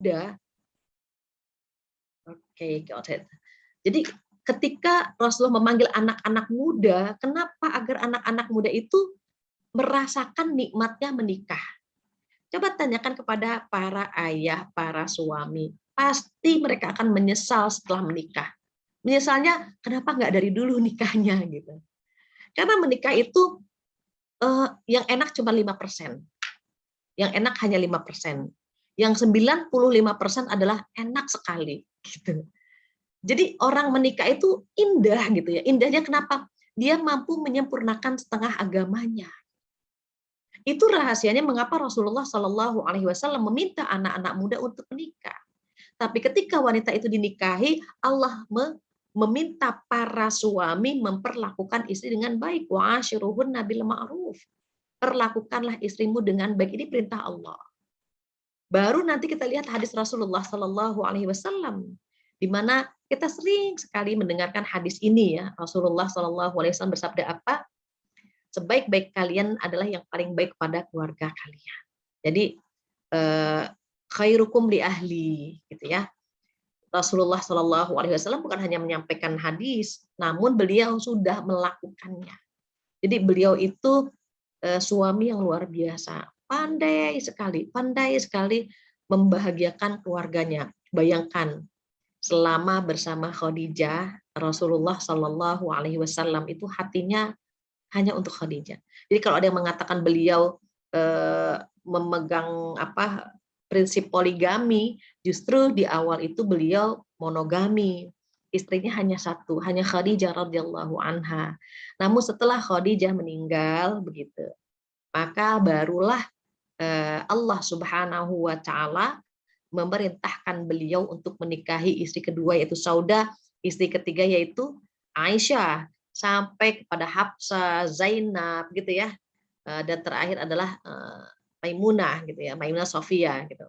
muda. Oke, got it. Jadi ketika Rasulullah memanggil anak-anak muda, kenapa? Agar anak-anak muda itu merasakan nikmatnya menikah. Coba tanyakan kepada para ayah, para suami. Pasti mereka akan menyesal setelah menikah. Menyesalnya, kenapa nggak dari dulu nikahnya gitu. Karena menikah itu yang enak cuma 5%. Yang enak hanya 5%. Yang 95% adalah enak sekali gitu. Jadi orang menikah itu indah gitu ya. Indahnya kenapa? Dia mampu menyempurnakan setengah agamanya. Itu rahasianya mengapa Rasulullah Shallallahu Alaihi Wasallam meminta anak-anak muda untuk menikah. Tapi ketika wanita itu dinikahi, Allah meminta para suami memperlakukan istri dengan baik. Wa'ashiruhunna bil ma'ruf. Perlakukanlah istrimu dengan baik. Ini perintah Allah. Baru nanti kita lihat hadis Rasulullah Shallallahu Alaihi Wasallam, di mana kita sering sekali mendengarkan hadis ini ya. Rasulullah Shallallahu Alaihi Wasallam bersabda apa? Sebaik-baik kalian adalah yang paling baik pada keluarga kalian. Jadi khairukum li ahli, gitu ya. Rasulullah Shallallahu Alaihi Wasallam bukan hanya menyampaikan hadis, namun beliau sudah melakukannya. Jadi beliau itu suami yang luar biasa, pandai sekali membahagiakan keluarganya. Bayangkan selama bersama Khadijah, Rasulullah Shallallahu Alaihi Wasallam itu hatinya hanya untuk Khadijah. Jadi kalau ada yang mengatakan beliau memegang prinsip poligami, justru di awal itu beliau monogami. Istrinya hanya satu, hanya Khadijah radhiyallahu anha. Namun setelah Khadijah meninggal begitu, maka barulah Allah Subhanahu wa taala memerintahkan beliau untuk menikahi istri kedua yaitu Saudah, istri ketiga yaitu Aisyah, sampai kepada Hafsah, Zainab gitu ya. Dan terakhir adalah Maimunah gitu ya, Maimunah Sofia gitu.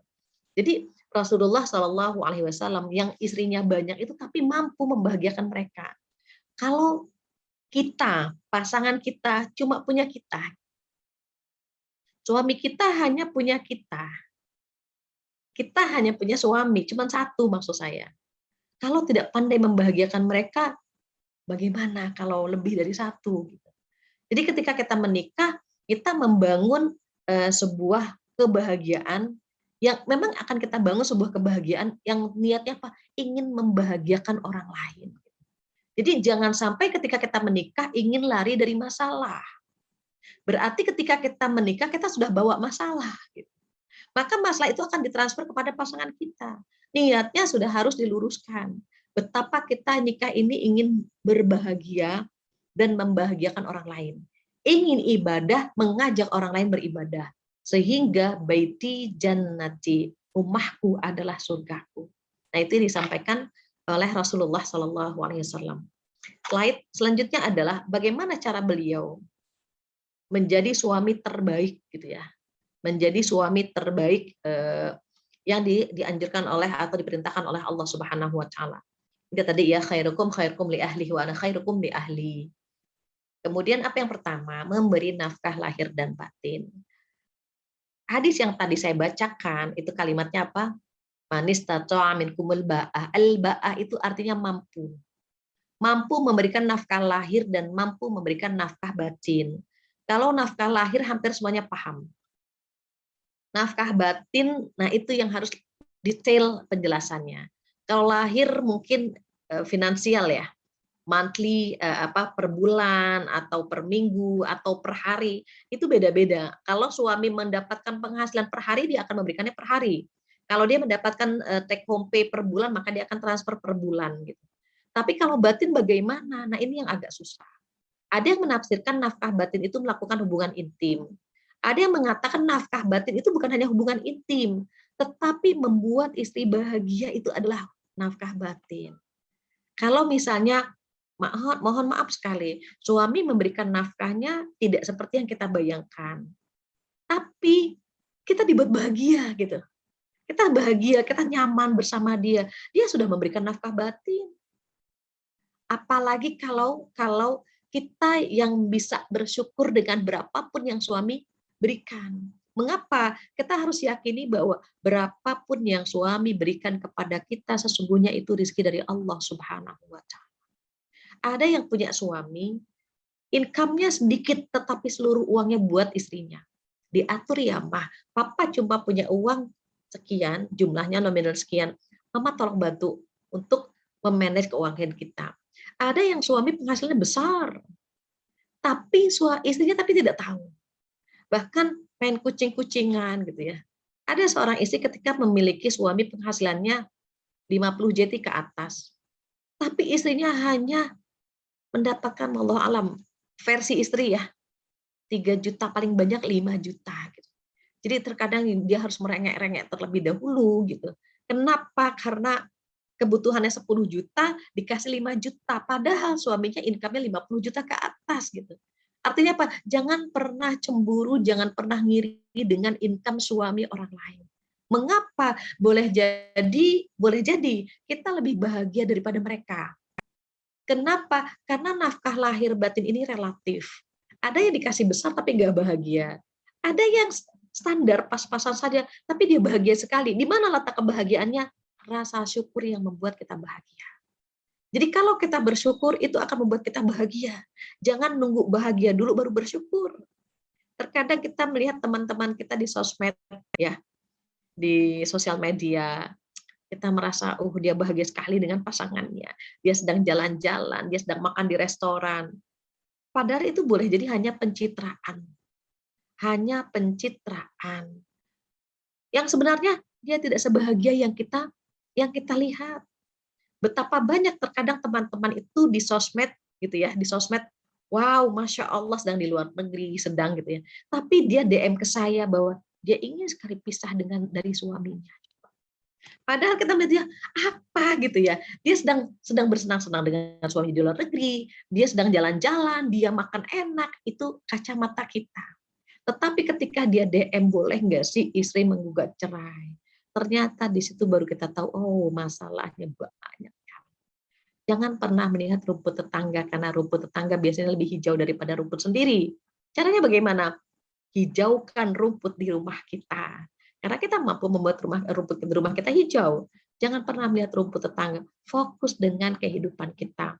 Jadi Rasulullah Shallallahu Alaihi Wasallam yang istrinya banyak itu tapi mampu membahagiakan mereka. Kalau kita, pasangan kita cuma punya kita, suami kita hanya punya kita hanya punya suami, cuma satu maksud saya. Kalau tidak pandai membahagiakan mereka, bagaimana kalau lebih dari satu? Jadi ketika kita menikah, kita membangun sebuah kebahagiaan yang memang akan kita bangun sebuah kebahagiaan yang niatnya apa? Ingin membahagiakan orang lain. Jadi jangan sampai ketika kita menikah ingin lari dari masalah. Berarti ketika kita menikah kita sudah bawa masalah. Maka masalah itu akan ditransfer kepada pasangan kita. Niatnya sudah harus diluruskan. Betapa kita nikah ini ingin berbahagia dan membahagiakan orang lain. Ingin ibadah, mengajak orang lain beribadah. Sehingga baiti jannati, rumahku adalah surgaku. Nah, itu disampaikan oleh Rasulullah Shallallahu Alaihi Wasallam. Slide selanjutnya adalah bagaimana cara beliau menjadi suami terbaik, gitu ya. Menjadi suami terbaik yang dianjurkan oleh atau diperintahkan oleh Allah Subhanahu Wa Taala. Itu tadi ya, khairukum li ahli wa ana khairukum li ahli. Kemudian apa yang pertama? Memberi nafkah lahir dan batin. Hadis yang tadi saya bacakan, itu kalimatnya apa? Manis tato'a minkumul ba'ah. Al-ba'ah itu artinya mampu. Mampu memberikan nafkah lahir dan mampu memberikan nafkah batin. Kalau nafkah lahir hampir semuanya paham. Nafkah batin, nah itu yang harus detail penjelasannya. Kalau lahir mungkin finansial ya, monthly per bulan atau per minggu atau per hari itu beda-beda. Kalau suami mendapatkan penghasilan per hari dia akan memberikannya per hari. Kalau dia mendapatkan take home pay per bulan maka dia akan transfer per bulan gitu. Tapi kalau batin bagaimana? Nah ini yang agak susah. Ada yang menafsirkan nafkah batin itu melakukan hubungan intim. Ada yang mengatakan nafkah batin itu bukan hanya hubungan intim, tetapi membuat istri bahagia itu adalah nafkah batin. Kalau misalnya mohon maaf sekali, suami memberikan nafkahnya tidak seperti yang kita bayangkan. Tapi kita dibuat bahagia gitu. Kita bahagia, kita nyaman bersama dia. Dia sudah memberikan nafkah batin. Apalagi kalau kita yang bisa bersyukur dengan berapapun yang suami berikan. Mengapa? Kita harus yakini bahwa berapapun yang suami berikan kepada kita, sesungguhnya itu rezeki dari Allah Subhanahu wa Ta'ala. Ada yang punya suami, income-nya sedikit, tetapi seluruh uangnya buat istrinya. Diatur ya, mah, papa cuma punya uang sekian, jumlahnya nominal sekian, mama tolong bantu untuk memanage keuangan kita. Ada yang suami penghasilannya besar, tapi istrinya tapi tidak tahu. Bahkan main kucing-kucingan gitu ya. Ada seorang istri ketika memiliki suami penghasilannya 50 JT ke atas, tapi istrinya hanya mendapatkan Allah alam versi istri ya 3 juta, paling banyak 5 juta gitu. Jadi terkadang dia harus merengek-rengek terlebih dahulu gitu. Kenapa? Karena kebutuhannya 10 juta dikasih 5 juta, padahal suaminya income-nya 50 juta ke atas gitu. Artinya apa? Jangan pernah cemburu, jangan pernah ngiri dengan income suami orang lain. Mengapa? Boleh jadi kita lebih bahagia daripada mereka. Kenapa? Karena nafkah lahir batin ini relatif. Ada yang dikasih besar tapi nggak bahagia. Ada yang standar pas-pasan saja, tapi dia bahagia sekali. Di mana letak kebahagiaannya? Rasa syukur yang membuat kita bahagia. Jadi kalau kita bersyukur, itu akan membuat kita bahagia. Jangan nunggu bahagia dulu baru bersyukur. Terkadang kita melihat teman-teman kita di sosmed, ya, di sosial media, kita merasa, dia bahagia sekali dengan pasangannya. Dia sedang jalan-jalan, dia sedang makan di restoran. Padahal itu boleh jadi hanya pencitraan. Hanya pencitraan. Yang sebenarnya dia tidak sebahagia yang kita lihat. Betapa banyak terkadang teman-teman itu di sosmed gitu ya, di sosmed, wow, Masya Allah sedang di luar negeri, sedang gitu ya. Tapi dia DM ke saya bahwa dia ingin sekali pisah dari suaminya. Padahal kita melihat dia apa gitu ya. Dia sedang bersenang-senang dengan suami di luar negeri, dia sedang jalan-jalan, dia makan enak, itu kacamata kita. Tetapi ketika dia DM, boleh nggak sih istri menggugat cerai? Ternyata di situ baru kita tahu, masalahnya banyak. Jangan pernah melihat rumput tetangga, karena rumput tetangga biasanya lebih hijau daripada rumput sendiri. Caranya bagaimana? Hijaukan rumput di rumah kita. Karena kita mampu membuat rumput di rumah kita hijau. Jangan pernah melihat rumput tetangga. Fokus dengan kehidupan kita.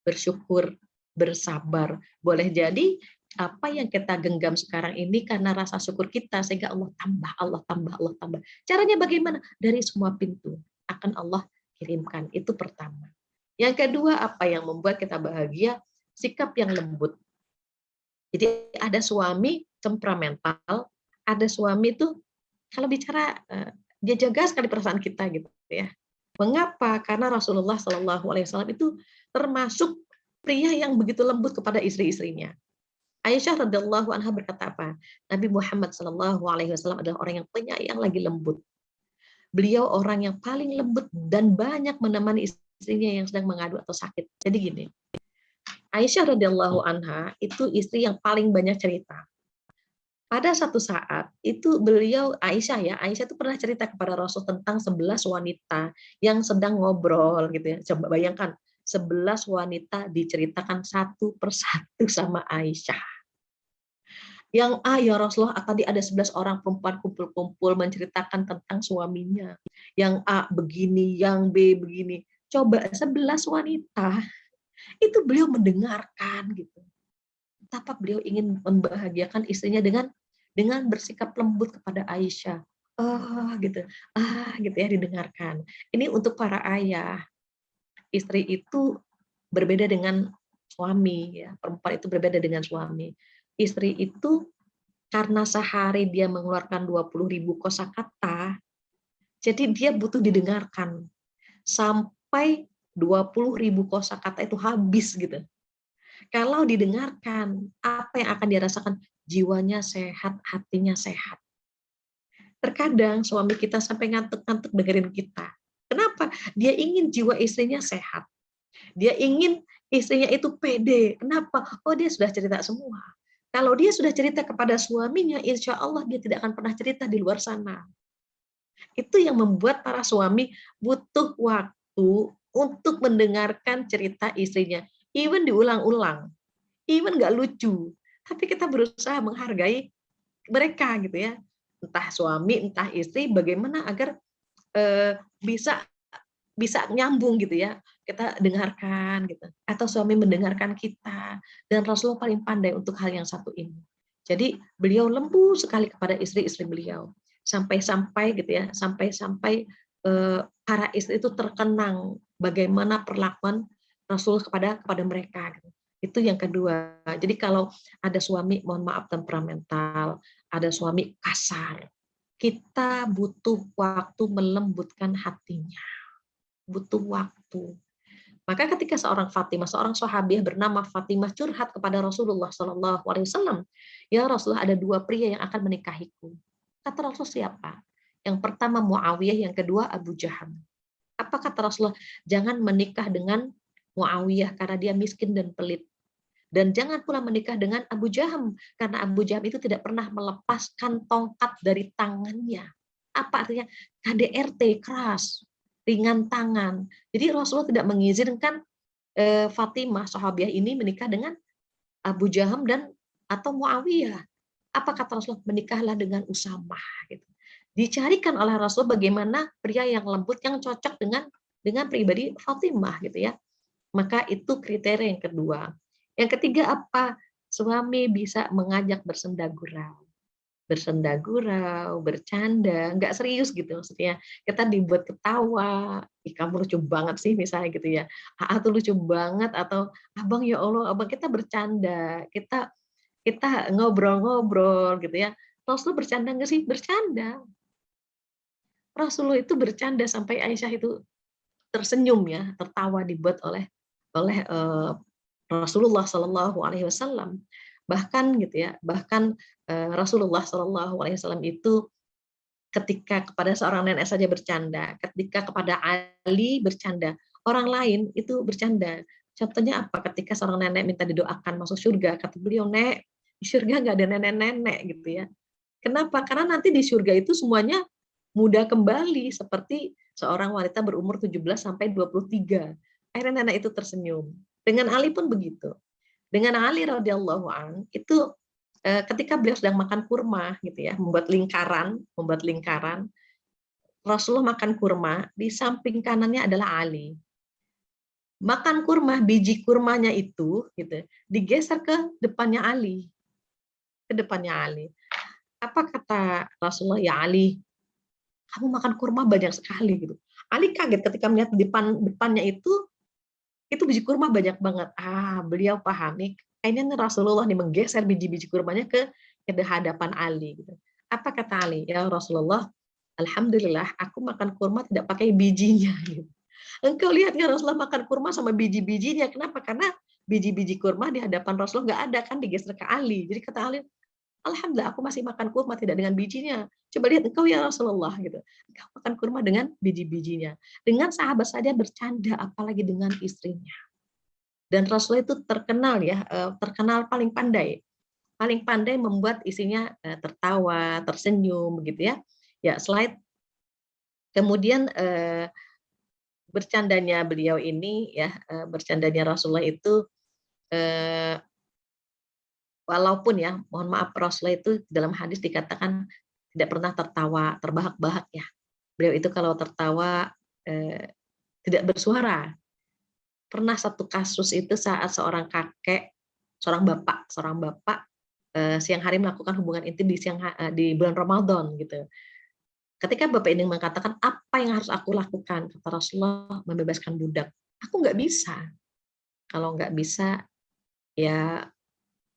Bersyukur, bersabar. Boleh jadi apa yang kita genggam sekarang ini karena rasa syukur kita, sehingga Allah tambah, Allah tambah, Allah tambah. Caranya bagaimana? Dari semua pintu akan Allah kirimkan. Itu pertama. Yang kedua, apa yang membuat kita bahagia? Sikap yang lembut. Jadi ada suami temperamental, ada suami tuh kalau bicara dia jaga sekali perasaan kita gitu ya. Mengapa? Karena Rasulullah Shallallahu Alaihi Wasallam itu termasuk pria yang begitu lembut kepada istri-istrinya. Aisyah radhiallahu anha berkata apa? Nabi Muhammad Shallallahu Alaihi Wasallam adalah orang yang penyayang lagi lembut. Beliau orang yang paling lembut dan banyak menemani istrinya yang sedang mengadu atau sakit. Jadi gini, Aisyah radhiallahu anha itu istri yang paling banyak cerita. Pada satu saat itu Aisyah itu pernah cerita kepada Rasul tentang 11 wanita yang sedang ngobrol gitu ya. Coba bayangkan 11 wanita diceritakan satu persatu sama Aisyah. Yang A, ya Rasulullah, tadi ada 11 orang perempuan kumpul-kumpul menceritakan tentang suaminya. Yang A begini, yang B begini. Coba 11 wanita, itu beliau mendengarkan gitu. Betapa beliau ingin membahagiakan istrinya dengan bersikap lembut kepada Aisyah. Gitu ya, didengarkan. Ini untuk para ayah. Istri itu berbeda dengan suami, ya. Perempuan itu berbeda dengan suami. Istri itu karena sehari dia mengeluarkan 20.000 kosakata, jadi dia butuh didengarkan sampai 20.000 kosakata itu habis gitu. Kalau didengarkan, apa yang akan dirasakan? Jiwanya sehat, hatinya sehat. Terkadang suami kita sampai ngantuk-ngantuk dengerin kita. Kenapa? Dia ingin jiwa istrinya sehat. Dia ingin istrinya itu pede. Kenapa? Dia sudah cerita semua. Kalau dia sudah cerita kepada suaminya, insya Allah dia tidak akan pernah cerita di luar sana. Itu yang membuat para suami butuh waktu untuk mendengarkan cerita istrinya. Even diulang-ulang, even nggak lucu, tapi kita berusaha menghargai mereka gitu ya. entah suami, entah istri, bagaimana agar bisa bisa nyambung gitu ya, kita dengarkan gitu, atau suami mendengarkan kita, dan Rasulullah paling pandai untuk hal yang satu ini. Jadi beliau lembut sekali kepada istri-istri beliau, sampai-sampai gitu ya, sampai-sampai para istri itu terkenang bagaimana perlakuan Rasul kepada mereka. Gitu. Itu yang kedua. Jadi kalau ada suami, mohon maaf, temperamental, ada suami kasar, kita butuh waktu melembutkan hatinya, butuh waktu. Maka ketika seorang sahabiah bernama Fatimah curhat kepada Rasulullah Shallallahu Alaihi Wasallam, ya Rasulullah, ada dua pria yang akan menikahiku. Kata Rasul, siapa? Yang pertama Muawiyah, yang kedua Abu Jaham. Apa kata Rasulullah? Jangan menikah dengan Muawiyah karena dia miskin dan pelit. Dan jangan pula menikah dengan Abu Jaham, karena Abu Jaham itu tidak pernah melepaskan tongkat dari tangannya. Apa artinya? KDRT, keras, ringan tangan. Jadi Rasulullah tidak mengizinkan Fatimah, sahabiah ini, menikah dengan Abu Jaham dan atau Muawiyah. Apa kata Rasulullah? Menikahlah dengan Usamah. Gitu. Dicarikan oleh Rasul bagaimana pria yang lembut, yang cocok dengan pribadi Fatimah, gitu ya. Maka itu kriteria yang kedua. Yang ketiga apa? Suami bisa mengajak bersenda gurau. Bersenda gurau, bercanda, nggak serius gitu maksudnya. Kita dibuat ketawa, ih kamu lucu banget sih misalnya gitu ya. Ah tuh lucu banget, atau abang ya Allah, abang, kita bercanda, kita kita ngobrol-ngobrol gitu ya. Rasul bercanda nggak sih? Bercanda. Rasulullah itu bercanda sampai Aisyah itu tersenyum ya, tertawa dibuat oleh oleh Rasulullah Shallallahu Alaihi Wasallam. Bahkan gitu ya, bahkan Rasulullah Shallallahu Alaihi Wasallam itu ketika kepada seorang nenek saja bercanda, ketika kepada Ali bercanda, orang lain itu bercanda. Contohnya apa? Ketika seorang nenek minta didoakan masuk surga, kata beliau, Nek, di surga nggak ada nenek-nenek gitu ya. Kenapa? Karena nanti di surga itu semuanya muda kembali, seperti seorang wanita berumur 17 sampai 23. Akhirnya nenek itu tersenyum. Dengan Ali pun begitu. Dengan Ali radhiyallahu an itu ketika beliau sedang makan kurma gitu ya, membuat lingkaran, Rasulullah makan kurma, di samping kanannya adalah Ali. Makan kurma, biji kurmanya itu gitu, digeser ke depannya Ali, ke depannya Ali. Apa kata Rasulullah? Ya Ali, kamu makan kurma banyak sekali gitu. Ali kaget ketika melihat depannya itu biji kurma banyak banget. Beliau pahami, kayaknya Rasulullah nih menggeser biji-biji kurmanya ke hadapan Ali gitu. Apa kata Ali? Ya Rasulullah, alhamdulillah aku makan kurma tidak pakai bijinya gitu. Engkau lihat ya Rasulullah makan kurma sama biji-bijinya. Kenapa? Karena biji-biji kurma di hadapan Rasulullah nggak ada, kan digeser ke Ali. Jadi kata Ali, alhamdulillah aku masih makan kurma tidak dengan bijinya. Coba lihat engkau ya Rasulullah gitu. Engkau makan kurma dengan biji-bijinya. Dengan sahabat saja bercanda, apalagi dengan istrinya. Dan Rasulullah itu terkenal ya, terkenal paling pandai membuat istrinya tertawa, tersenyum begitu ya. Ya, slide. Kemudian bercandanya beliau ini ya, bercandanya Rasulullah itu walaupun ya, mohon maaf, Rasulullah itu dalam hadis dikatakan tidak pernah tertawa terbahak-bahak ya. Beliau itu kalau tertawa tidak bersuara. Pernah satu kasus itu saat seorang bapak siang hari melakukan hubungan intim di bulan Ramadan gitu. Ketika bapak ini mengatakan, apa yang harus aku lakukan? Kata Rasulullah, membebaskan budak. Aku nggak bisa. Kalau nggak bisa, ya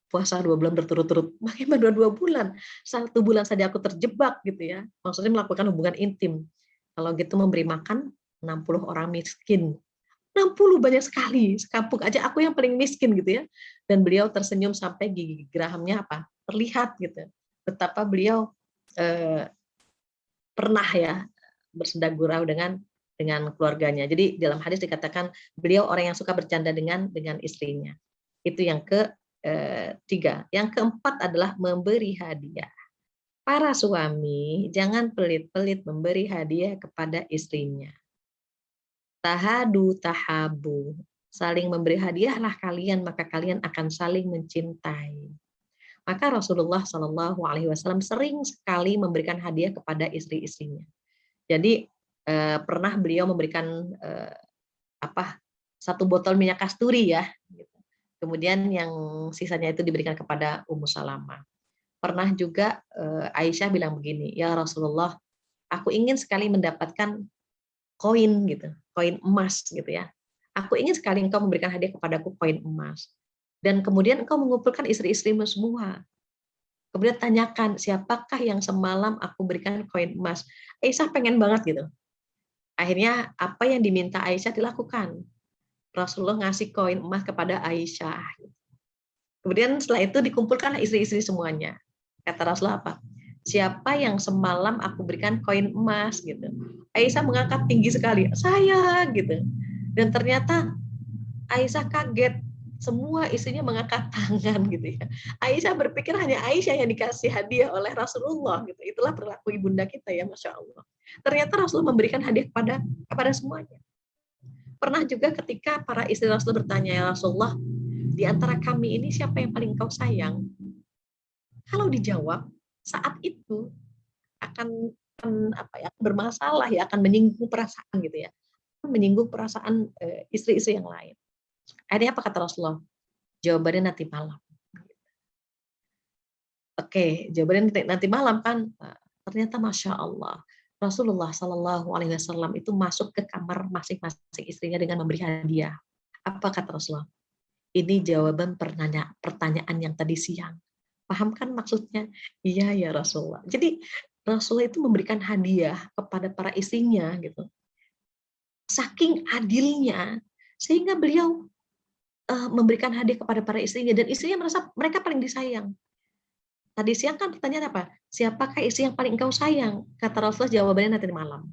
puasa 2 bulan berturut-turut. Bagaimana 2 bulan? 1 bulan saja aku terjebak gitu ya. Maksudnya melakukan hubungan intim. Kalau gitu memberi makan 60 orang miskin. 60 banyak sekali. Sekampung aja aku yang paling miskin gitu ya. Dan beliau tersenyum sampai gigi gerahamnya apa? Terlihat gitu. Betapa beliau pernah ya bersenda gurau dengan keluarganya. Jadi dalam hadis dikatakan beliau orang yang suka bercanda dengan istrinya. Itu yang ketiga. Yang keempat adalah memberi hadiah. Para suami jangan pelit-pelit memberi hadiah kepada istrinya. Tahadu tahabu. Saling memberi hadiahlah kalian, maka kalian akan saling mencintai. Maka Rasulullah Shallallahu Alaihi Wasallam sering sekali memberikan hadiah kepada istri-istrinya. Jadi pernah beliau memberikan apa, 1 botol minyak kasturi ya. Gitu. Kemudian yang sisanya itu diberikan kepada Ummu Salamah. Pernah juga Aisyah bilang begini, ya Rasulullah, aku ingin sekali mendapatkan koin gitu, koin emas gitu ya. Aku ingin sekali engkau memberikan hadiah kepadaku koin emas. Dan kemudian engkau mengumpulkan istri-istrimu semua. Kemudian tanyakan, siapakah yang semalam aku berikan koin emas? Aisyah pengen banget gitu. Akhirnya apa yang diminta Aisyah dilakukan. Rasulullah ngasih koin emas kepada Aisyah. Kemudian setelah itu dikumpulkan istri-istri semuanya. Kata Rasulullah apa? Siapa yang semalam aku berikan koin emas gitu. Aisyah mengangkat tinggi sekali, saya gitu. Dan ternyata Aisyah kaget, semua istrinya mengangkat tangan gitu ya. Aisyah berpikir hanya Aisyah yang dikasih hadiah oleh Rasulullah gitu. Itulah perilaku ibunda kita ya, Masya Allah. Ternyata Rasulullah memberikan hadiah kepada semuanya. Pernah juga ketika para istri Rasul bertanya, ya Rasulullah, di antara kami ini siapa yang paling kau sayang? Kalau dijawab saat itu akan apa ya, bermasalah ya, akan menyinggung perasaan gitu ya, menyinggung perasaan istri-istri yang lain. Akhirnya apa kata Rasulullah? Jawabannya nanti malam. Oke, jawabannya nanti malam kan. Ternyata Masya Allah, Rasulullah Shallallahu Alaihi Wasallam itu masuk ke kamar masing-masing istrinya dengan memberi hadiah. Apa kata Rasulullah? Ini jawaban pertanyaan yang tadi siang. Paham kan maksudnya? Iya ya Rasulullah. Jadi Rasulullah itu memberikan hadiah kepada para istrinya gitu. Saking adilnya sehingga beliau memberikan hadiah kepada para istrinya dan istrinya merasa mereka paling disayang. Tadi siang kan pertanyaan apa? Siapakah istri yang paling engkau sayang? Kata Rasulullah jawabannya nanti malam.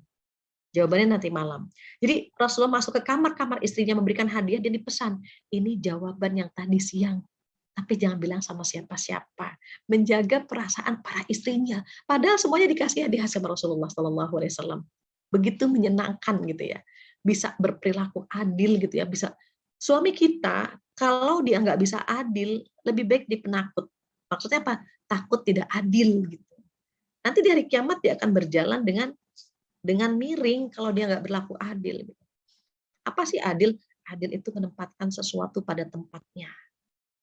Jawabannya nanti malam. Jadi Rasulullah masuk ke kamar-kamar istrinya memberikan hadiah dan dipesan, ini jawaban yang tadi siang. Tapi jangan bilang sama siapa-siapa. Menjaga perasaan para istrinya. Padahal semuanya dikasih hadiah sama Rasulullah Shallallahu Alaihi Wasallam. Begitu menyenangkan gitu ya. Bisa berperilaku adil gitu ya. Bisa suami kita kalau dia nggak bisa adil, lebih baik dipenakut. Maksudnya apa? Takut tidak adil gitu. Nanti di hari kiamat dia akan berjalan dengan miring kalau dia nggak berlaku adil. Apa sih adil? Adil itu menempatkan sesuatu pada tempatnya.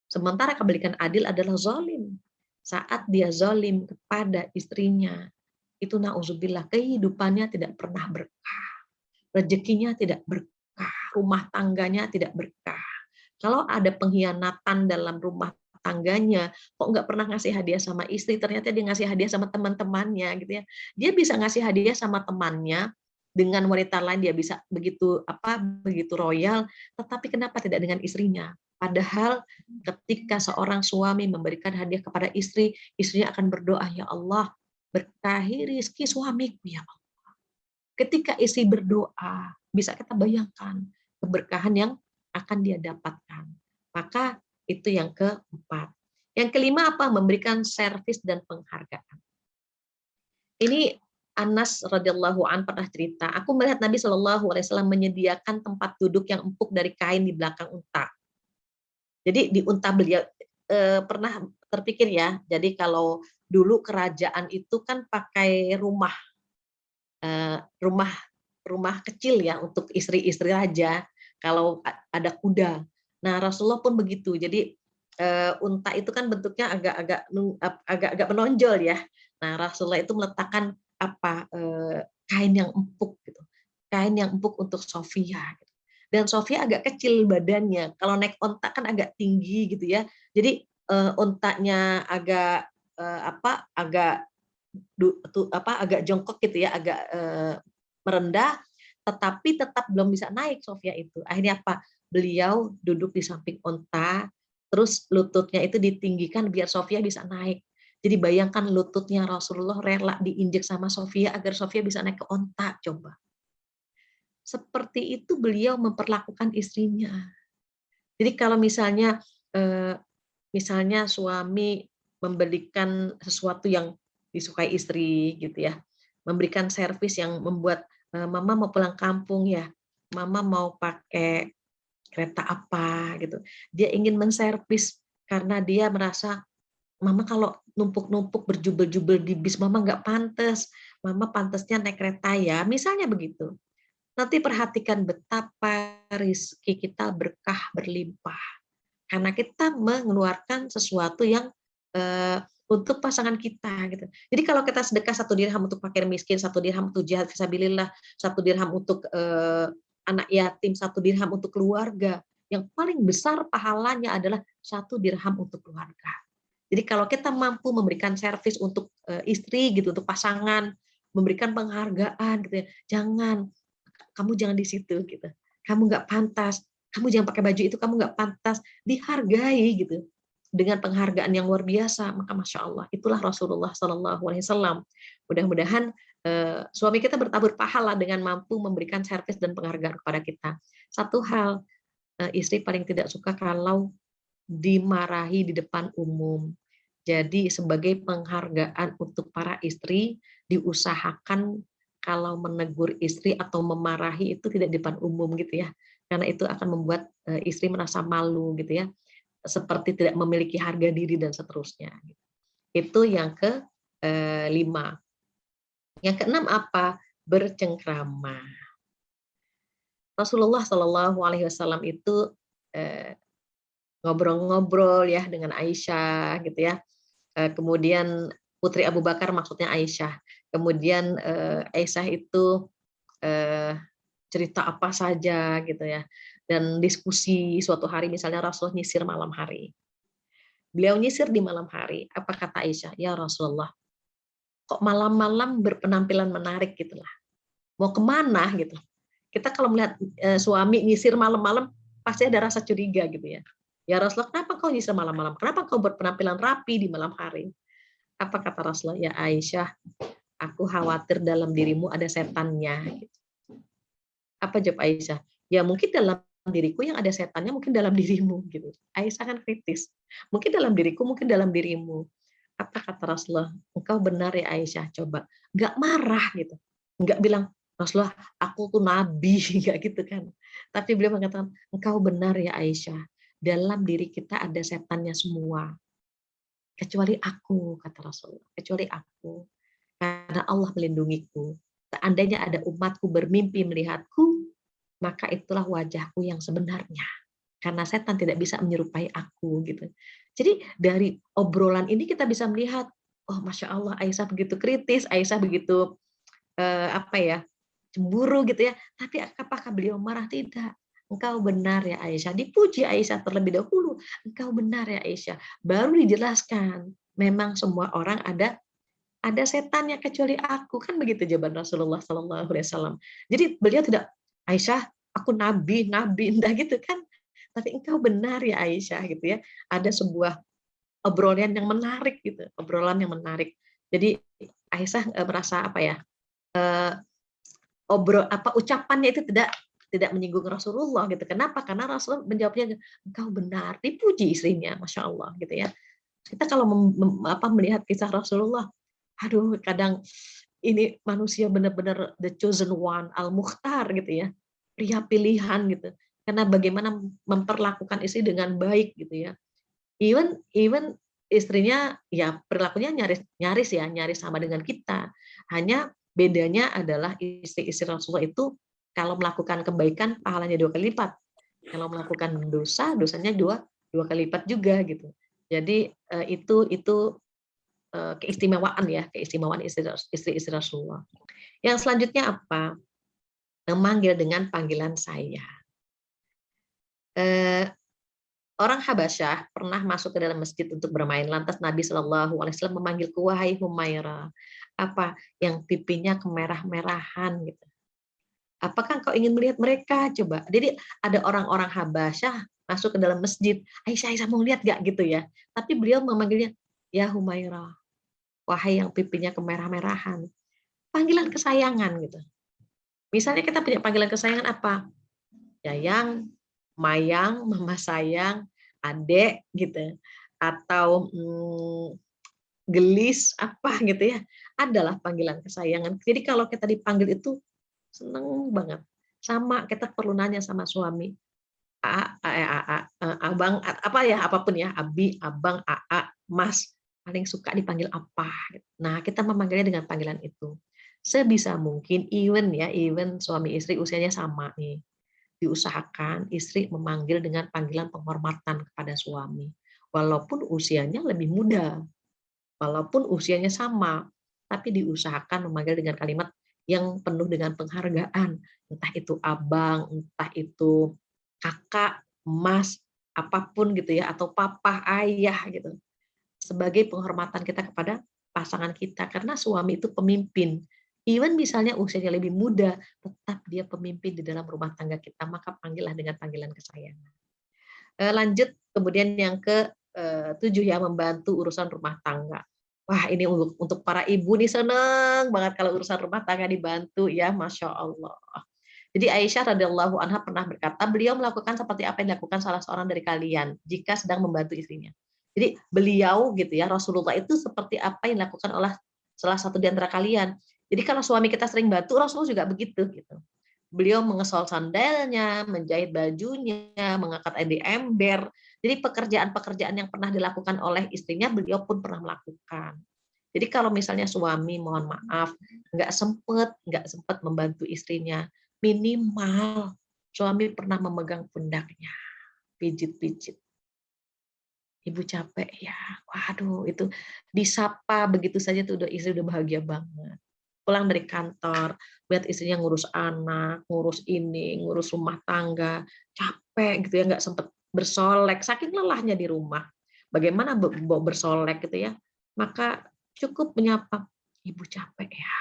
Sementara kebalikan adil adalah zalim. Saat dia zalim kepada istrinya, itu nauzubillah, kehidupannya tidak pernah berkah. Rezekinya tidak berkah, rumah tangganya tidak berkah. Kalau ada pengkhianatan dalam rumah tangganya, kok nggak pernah ngasih hadiah sama istri, ternyata dia ngasih hadiah sama teman-temannya gitu ya. Dia bisa ngasih hadiah sama temannya, dengan wanita lain dia bisa begitu royal, tetapi kenapa tidak dengan istrinya? Padahal ketika seorang suami memberikan hadiah kepada istri, istrinya akan berdoa, ya Allah, berkahi rizki suamiku ya Allah. Ketika istri berdoa, bisa kita bayangkan keberkahan yang akan dia dapatkan. Maka itu yang keempat. Yang kelima apa? Memberikan servis dan penghargaan. Ini Anas radhiyallahu an pernah cerita, aku melihat Nabi Shallallahu Alaihi Wasallam menyediakan tempat duduk yang empuk dari kain di belakang unta. Jadi di unta beliau pernah terpikir ya. Jadi kalau dulu kerajaan itu kan pakai rumah rumah kecil ya untuk istri-istri raja. Kalau ada kuda. Nah Rasulullah pun begitu. Jadi unta itu kan bentuknya agak menonjol ya. Nah Rasulullah itu meletakkan kain yang empuk gitu, kain yang empuk untuk Sofia. Gitu. Dan Sofia agak kecil badannya. Kalau naik onta kan agak tinggi gitu ya. Jadi ontanya agak jongkok gitu ya, agak merendah, tetapi tetap belum bisa naik Sofia itu. Akhirnya apa? Beliau duduk di samping onta, terus lututnya itu ditinggikan biar Sofia bisa naik. Jadi bayangkan lututnya Rasulullah rela diinjek sama Sofia agar Sofia bisa naik ke onta, coba. Seperti itu beliau memperlakukan istrinya. Jadi kalau misalnya suami memberikan sesuatu yang disukai istri gitu ya, memberikan servis yang membuat mama mau pulang kampung ya, mama mau pakai kereta apa gitu. Dia ingin menservis karena dia merasa Mama kalau numpuk-numpuk berjubel-jubel di bis, Mama nggak pantas. Mama pantasnya naik kereta ya, misalnya begitu. Nanti perhatikan betapa rizki kita berkah berlimpah. Karena kita mengeluarkan sesuatu yang untuk pasangan kita gitu. Jadi kalau kita sedekah 1 dirham untuk fakir miskin, 1 dirham untuk jihad fisabilillah, 1 dirham untuk anak yatim, 1 dirham untuk keluarga, yang paling besar pahalanya adalah 1 dirham untuk keluarga. Jadi kalau kita mampu memberikan servis untuk istri gitu, untuk pasangan, memberikan penghargaan gitu ya, kamu jangan di situ gitu. Kamu nggak pantas, kamu jangan pakai baju itu, kamu nggak pantas, dihargai gitu. Dengan penghargaan yang luar biasa, maka masya Allah, itulah Rasulullah Sallallahu Alaihi Wasallam. Mudah-mudahan suami kita bertabur pahala dengan mampu memberikan servis dan penghargaan kepada kita. Satu hal, istri paling tidak suka kalau dimarahi di depan umum. Jadi sebagai penghargaan untuk para istri, diusahakan kalau menegur istri atau memarahi itu tidak di depan umum gitu ya. Karena itu akan membuat istri merasa malu gitu ya, seperti tidak memiliki harga diri dan seterusnya. Itu yang ke-5. Yang ke-6 apa? Bercengkrama. Rasulullah Shallallahu Alaihi Wasallam itu ngobrol-ngobrol ya dengan Aisyah gitu ya. Kemudian putri Abu Bakar maksudnya Aisyah. Kemudian Aisyah itu cerita apa saja gitu ya. Dan diskusi suatu hari misalnya Rasul nyisir malam hari. Beliau nyisir di malam hari. Apa kata Aisyah? Ya Rasulullah, kok malam-malam berpenampilan menarik gitu lah. Mau kemana gitu. Kita kalau melihat suami nyisir malam-malam pasti ada rasa curiga gitu ya. Ya Rasulullah, kenapa kau nyisir malam-malam? Kenapa kau berpenampilan rapi di malam hari? Apa kata Rasulullah? Ya Aisyah, aku khawatir dalam dirimu ada setannya. Apa jawab Aisyah? Ya mungkin dalam diriku yang ada setannya, mungkin dalam dirimu. Gitu. Aisyah kan kritis. Mungkin dalam diriku, mungkin dalam dirimu. Apa kata Rasulullah? Engkau benar ya Aisyah. Coba. Nggak marah gitu. Nggak bilang, Rasulullah, aku tuh nabi. Nggak gitu kan. Tapi beliau mengatakan, engkau benar ya Aisyah. Dalam diri kita ada setannya semua. Kecuali aku, kata Rasulullah. Kecuali aku. Karena Allah melindungiku. Seandainya ada umatku bermimpi melihatku, maka itulah wajahku yang sebenarnya. Karena setan tidak bisa menyerupai aku gitu. Jadi dari obrolan ini kita bisa melihat, oh masya Allah Aisyah begitu kritis, Aisyah begitu apa ya, cemburu gitu ya. Tapi apakah beliau marah? Tidak. Engkau benar ya Aisyah. Dipuji Aisyah terlebih dahulu. Engkau benar ya Aisyah. Baru dijelaskan. Memang semua orang ada setannya kecuali aku, kan begitu jawaban Rasulullah Sallallahu Alaihi Wasallam. Jadi beliau tidak, Aisyah, aku nabi enggak gitu kan, tapi engkau benar ya Aisyah gitu ya. Ada sebuah obrolan yang menarik gitu, obrolan yang menarik. Jadi Aisyah merasa apa ya, ucapannya itu tidak menyinggung Rasulullah gitu. Kenapa? Karena Rasulullah menjawabnya engkau benar, dipuji istrinya, masya Allah gitu ya. Kita kalau melihat kisah Rasulullah, aduh kadang ini manusia benar-benar the chosen one, al-mukhtar gitu ya, pria pilihan gitu. Karena bagaimana memperlakukan istri dengan baik gitu ya. Even istrinya ya perilakunya nyaris sama dengan kita. Hanya bedanya adalah istri-istri Rasulullah itu kalau melakukan kebaikan pahalanya 2 kali lipat. Kalau melakukan dosa, dosanya dua kali lipat juga gitu. Jadi itu keistimewaan istri-istri Rasulullah. Yang selanjutnya apa? Memanggil dengan panggilan saya. Orang Habasyah pernah masuk ke dalam masjid untuk bermain. Lantas Nabi Shallallahu Alaihi Wasallam memanggilku, wahai Humaira, apa yang pipinya kemerah-merahan gitu. Apakah kau ingin melihat mereka? Coba. Jadi ada orang-orang Habasyah masuk ke dalam masjid. Aisyah mau lihat gak gitu ya? Tapi beliau memanggilnya, ya Humaira, wahai yang pipinya kemerah-merahan. Panggilan kesayangan gitu. Misalnya kita punya panggilan kesayangan apa? Yayang, Mayang, Mama sayang, Adek gitu. Atau Gelis apa gitu ya. Adalah panggilan kesayangan. Jadi kalau kita dipanggil itu seneng banget. Sama kita perlu nanya sama suami. Abang apa ya apapun ya, Abi, Abang, Aa, Mas. paling suka dipanggil apa. Nah, kita memanggilnya dengan panggilan itu. Sebisa mungkin, even suami istri usianya sama nih, diusahakan istri memanggil dengan panggilan penghormatan kepada suami. Walaupun usianya lebih muda, walaupun usianya sama, tapi diusahakan memanggil dengan kalimat yang penuh dengan penghargaan. Entah itu abang, entah itu kakak, mas, apapun gitu ya, atau papa, ayah gitu. Sebagai penghormatan kita kepada pasangan kita. Karena suami itu pemimpin. Even misalnya usianya lebih muda, tetap dia pemimpin di dalam rumah tangga kita, maka panggillah dengan panggilan kesayangan. Lanjut kemudian yang ke 7 ya, membantu urusan rumah tangga. Wah, ini untuk para ibu nih seneng banget kalau urusan rumah tangga dibantu ya, Masya Allah. Jadi Aisyah radhiyallahu anha pernah berkata, beliau melakukan seperti apa yang dilakukan salah seorang dari kalian jika sedang membantu istrinya. Jadi beliau gitu ya, Rasulullah itu seperti apa yang dilakukan oleh salah satu di antara kalian. Jadi kalau suami kita sering bantu, Rasulullah juga begitu gitu. Beliau mengesol sandalnya, menjahit bajunya, mengangkat di ember. Jadi pekerjaan-pekerjaan yang pernah dilakukan oleh istrinya, beliau pun pernah melakukan. Jadi kalau misalnya suami, mohon maaf, nggak sempat membantu istrinya, minimal suami pernah memegang pundaknya, pijit-pijit. Ibu capek ya, waduh itu disapa begitu saja tuh istri udah bahagia banget. Pulang dari kantor, lihat istrinya ngurus anak, ngurus ini, ngurus rumah tangga, capek gitu ya, nggak sempet bersolek, saking lelahnya di rumah. Bagaimana mau bersolek gitu ya? Maka cukup menyapa, ibu capek ya,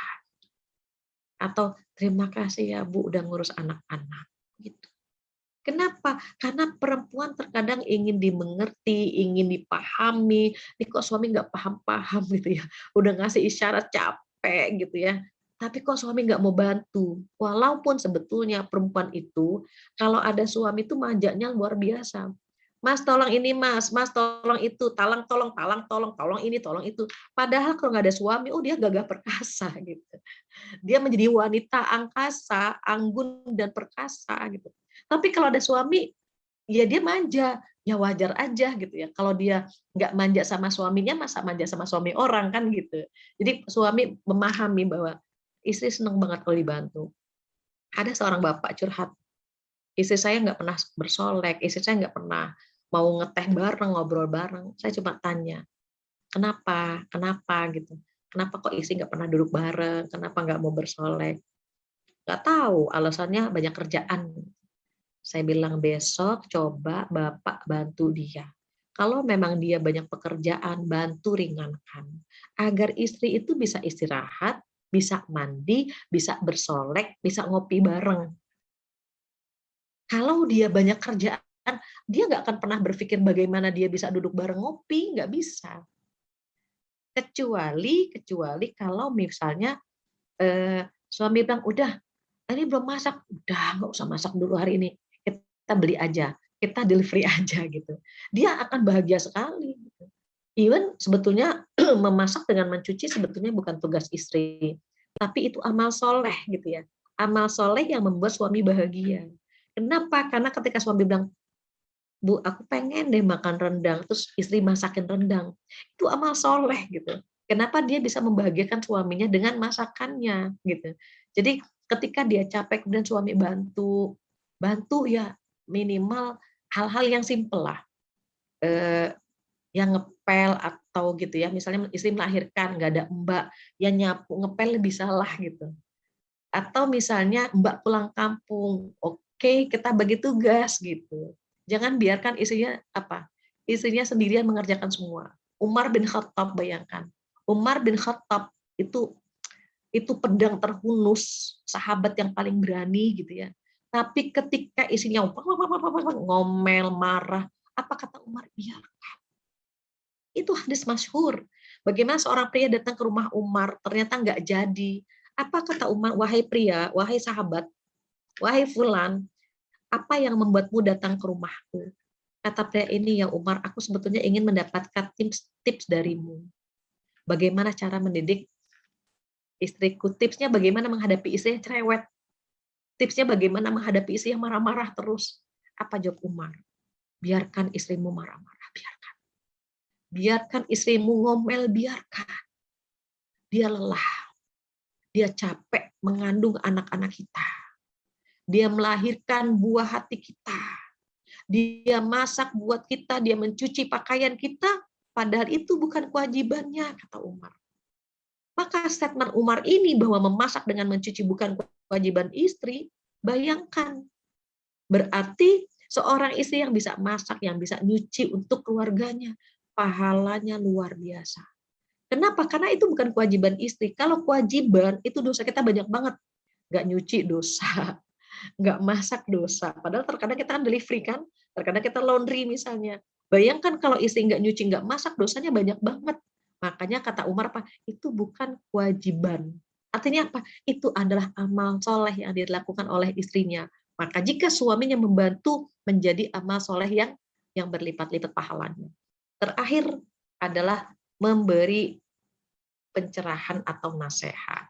atau terima kasih ya Bu udah ngurus anak-anak. Gitu. Kenapa? Karena perempuan terkadang ingin dimengerti, ingin dipahami. Ini kok suami nggak paham-paham gitu ya. Udah ngasih isyarat capek gitu ya. Tapi kok suami nggak mau bantu. Walaupun sebetulnya perempuan itu kalau ada suami itu manjanya luar biasa. Mas tolong ini mas tolong itu, tolong ini, tolong itu. Padahal kalau nggak ada suami, oh dia gagah perkasa gitu. Dia menjadi wanita angkasa, anggun dan perkasa gitu. Tapi kalau ada suami, ya dia manja, ya wajar aja gitu ya. Kalau dia nggak manja sama suaminya, masa manja sama suami orang kan gitu. Jadi suami memahami bahwa istri senang banget kalau dibantu. Ada seorang bapak curhat, istri saya nggak pernah bersolek, istri saya nggak pernah mau ngeteh bareng, ngobrol bareng. Saya cuma tanya, kenapa, kenapa gitu. Kenapa kok istri nggak pernah duduk bareng, kenapa nggak mau bersolek? Nggak tahu, alasannya banyak kerjaan. Saya bilang besok coba Bapak bantu dia. Kalau memang dia banyak pekerjaan, bantu ringankan. Agar istri itu bisa istirahat, bisa mandi, bisa bersolek, bisa ngopi bareng. Kalau dia banyak kerjaan, dia nggak akan pernah berpikir bagaimana dia bisa duduk bareng ngopi, nggak bisa. Kecuali kalau misalnya suami bilang, udah, ini belum masak, udah nggak usah masak dulu hari ini, kita beli aja, kita delivery aja gitu. Dia akan bahagia sekali. Gitu. Even sebetulnya memasak dengan mencuci sebetulnya bukan tugas istri, tapi itu amal soleh gitu ya. Amal soleh yang membuat suami bahagia. Kenapa? Karena ketika suami bilang, Bu, aku pengen deh makan rendang, terus istri masakin rendang. Itu amal soleh gitu. Kenapa dia bisa membahagiakan suaminya dengan masakannya gitu. Jadi ketika dia capek kemudian suami bantu ya minimal hal-hal yang simpel lah. Yang ngepel atau gitu ya, misalnya istri melahirkan nggak ada mbak, yang nyapu ngepel lebih salah gitu. Atau misalnya mbak pulang kampung, oke kita bagi tugas gitu. Jangan biarkan istrinya sendirian mengerjakan semua. Umar bin Khattab, bayangkan, Umar bin Khattab itu pedang terhunus, sahabat yang paling berani gitu ya. Tapi ketika istrinya ngomel, marah, apa kata Umar? Biarkan. Itu hadis masyhur. Bagaimana seorang pria datang ke rumah Umar, ternyata nggak jadi. Apa kata Umar? Wahai pria, wahai sahabat, wahai fulan, apa yang membuatmu datang ke rumahku? Kata pria ini, ya Umar, aku sebetulnya ingin mendapatkan tips darimu. Bagaimana cara mendidik istriku? Tipsnya bagaimana menghadapi istri yang cerewet? Tipsnya bagaimana menghadapi istri yang marah-marah terus? Apa jawab Umar? Biarkan istrimu marah-marah, biarkan. Biarkan istrimu ngomel, biarkan. Dia lelah, dia capek mengandung anak-anak kita. Dia melahirkan buah hati kita. Dia masak buat kita, dia mencuci pakaian kita, padahal itu bukan kewajibannya, kata Umar. Maka statement Umar ini bahwa memasak dengan mencuci bukan kewajiban istri, bayangkan. Berarti seorang istri yang bisa masak, yang bisa nyuci untuk keluarganya, pahalanya luar biasa. Kenapa? Karena itu bukan kewajiban istri. Kalau kewajiban, itu dosa kita banyak banget. Nggak nyuci dosa, nggak masak dosa. Padahal terkadang kita kan delivery kan, terkadang kita laundry misalnya. Bayangkan kalau istri nggak nyuci, nggak masak, dosanya banyak banget. Makanya kata Umar apa? Itu bukan kewajiban. Artinya apa? Itu adalah amal soleh yang dilakukan oleh istrinya. Maka jika suaminya membantu, menjadi amal soleh yang berlipat-lipat pahalanya. Terakhir adalah memberi pencerahan atau nasihat.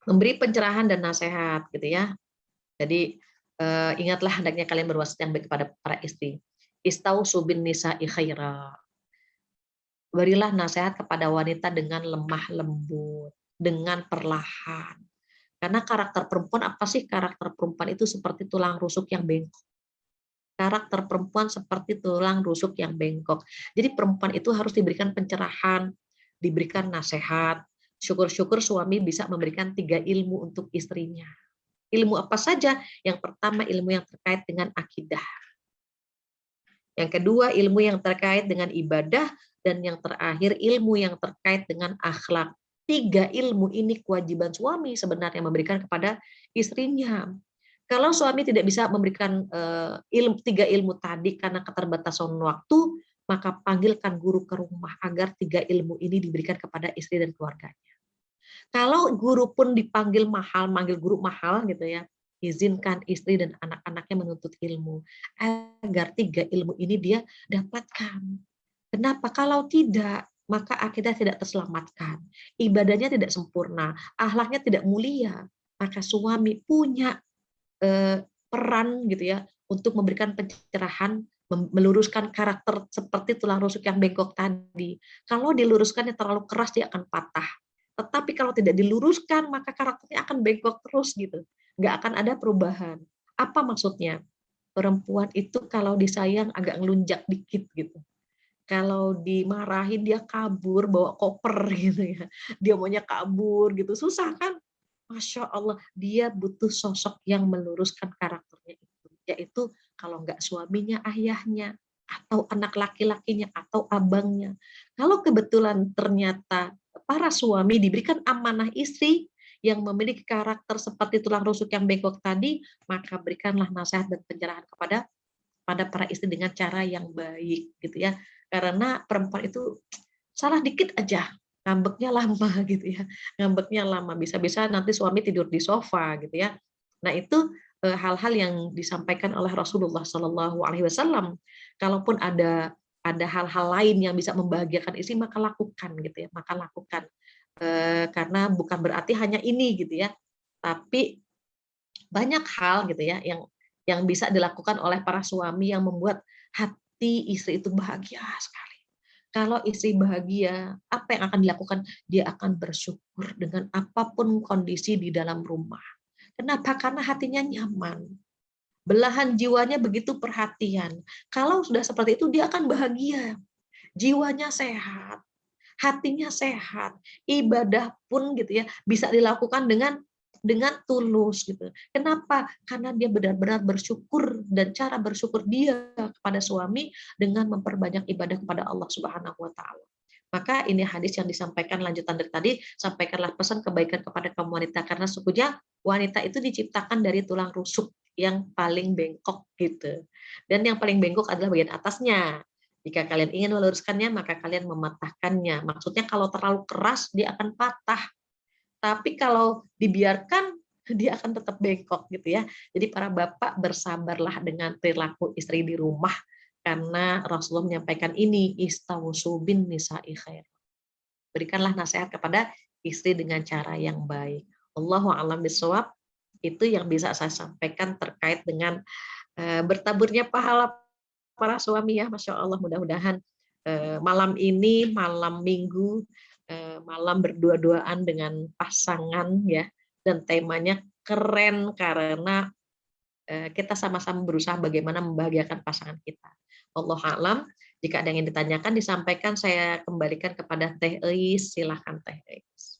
Memberi pencerahan dan nasihat gitu ya. Jadi ingatlah hendaknya kalian berwasiat yang baik kepada para istri. Istausu bin nisa'i khaira. Berilah nasihat kepada wanita dengan lemah lembut, dengan perlahan. Karena karakter perempuan, apa sih karakter perempuan itu? Seperti tulang rusuk yang bengkok. Karakter perempuan seperti tulang rusuk yang bengkok. Jadi perempuan itu harus diberikan pencerahan, diberikan nasihat. Syukur-syukur suami bisa memberikan 3 ilmu untuk istrinya. Ilmu apa saja? Yang pertama, ilmu yang terkait dengan akidah. Yang kedua, ilmu yang terkait dengan ibadah. Dan yang terakhir, ilmu yang terkait dengan akhlak. 3 ilmu ini kewajiban suami sebenarnya memberikan kepada istrinya. Kalau suami tidak bisa memberikan 3 ilmu tadi karena keterbatasan waktu, maka panggilkan guru ke rumah agar 3 ilmu ini diberikan kepada istri dan keluarganya. Kalau guru pun dipanggil mahal, manggil guru mahal gitu ya, izinkan istri dan anak-anaknya menuntut ilmu agar 3 ilmu ini dia dapatkan. Kenapa? Kalau tidak, maka akidah tidak terselamatkan, ibadahnya tidak sempurna, akhlaknya tidak mulia. Maka suami punya peran gitu ya untuk memberikan pencerahan, meluruskan karakter seperti tulang rusuk yang bengkok tadi. Kalau diluruskannya terlalu keras, dia akan patah. Tetapi kalau tidak diluruskan, maka karakternya akan bengkok terus gitu. Nggak akan ada perubahan. Apa maksudnya? Perempuan itu kalau disayang agak ngelunjak dikit gitu. Kalau dimarahin dia kabur bawa koper gitu ya. Dia maunya kabur gitu. Susah kan? Masya Allah, dia butuh sosok yang meluruskan karakternya itu. Yaitu kalau nggak suaminya, ayahnya, atau anak laki-lakinya, atau abangnya. Kalau kebetulan ternyata para suami diberikan amanah istri yang memiliki karakter seperti tulang rusuk yang bengkok tadi, maka berikanlah nasihat dan pencerahan kepada para istri dengan cara yang baik gitu ya. Karena perempuan itu salah dikit aja ngambeknya lama gitu ya. Ngambeknya lama, bisa-bisa nanti suami tidur di sofa gitu ya. Nah, itu hal-hal yang disampaikan oleh Rasulullah Shallallahu alaihi wasallam. Kalaupun ada hal-hal lain yang bisa membahagiakan istri, maka lakukan gitu ya, maka lakukan. Karena bukan berarti hanya ini gitu ya. Tapi banyak hal gitu ya yang bisa dilakukan oleh para suami yang membuat hati istri itu bahagia sekali. Kalau istri bahagia, apa yang akan dilakukan? Dia akan bersyukur dengan apapun kondisi di dalam rumah. Kenapa? Karena hatinya nyaman. Belahan jiwanya begitu perhatian. Kalau sudah seperti itu, dia akan bahagia. Jiwanya sehat, hatinya sehat, ibadah pun gitu ya bisa dilakukan dengan tulus gitu. Kenapa? Karena dia benar-benar bersyukur, dan cara bersyukur dia kepada suami dengan memperbanyak ibadah kepada Allah Subhanahu wa taala. Maka ini hadis yang disampaikan lanjutan dari tadi, sampaikanlah pesan kebaikan kepada kaum wanita karena sesungguhnya wanita itu diciptakan dari tulang rusuk yang paling bengkok gitu. Dan yang paling bengkok adalah bagian atasnya. Jika kalian ingin meluruskannya, maka kalian mematahkannya. Maksudnya kalau terlalu keras, dia akan patah. Tapi kalau dibiarkan, dia akan tetap bengkok gitu ya. Jadi para bapak bersabarlah dengan perilaku istri di rumah. Karena Rasulullah menyampaikan ini, istausu bin nisa'i khair. Berikanlah nasihat kepada istri dengan cara yang baik. Allahu a'lam bishawab. Itu yang bisa saya sampaikan terkait dengan bertaburnya pahala para suami ya, Masya Allah, mudah-mudahan malam ini malam Minggu, malam berdua-duaan dengan pasangan ya, dan temanya keren karena kita sama-sama berusaha bagaimana membahagiakan pasangan kita. Allah alam, jika ada yang ditanyakan disampaikan, saya kembalikan kepada Teh Eis. Silahkan Teh Eis.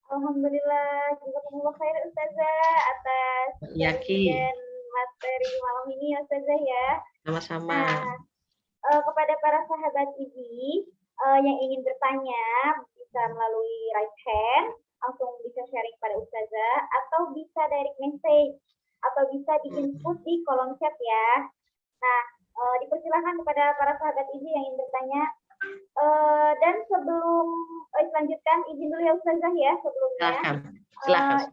Alhamdulillah, jazakumullah khair Ustazah atas sharing Yaki. dan materi malam ini ya Ustazah ya. Sama-sama. Nah, kepada para sahabat Izi yang ingin bertanya bisa melalui raise hand, langsung bisa sharing pada Ustazah, atau bisa direct message, atau bisa di-input di kolom chat ya. Nah, dipersilahkan kepada para sahabat Izi yang ingin bertanya. Dan sebelum dilanjutkan, izin dulu ya Ustazah ya sebelumnya. Silakan.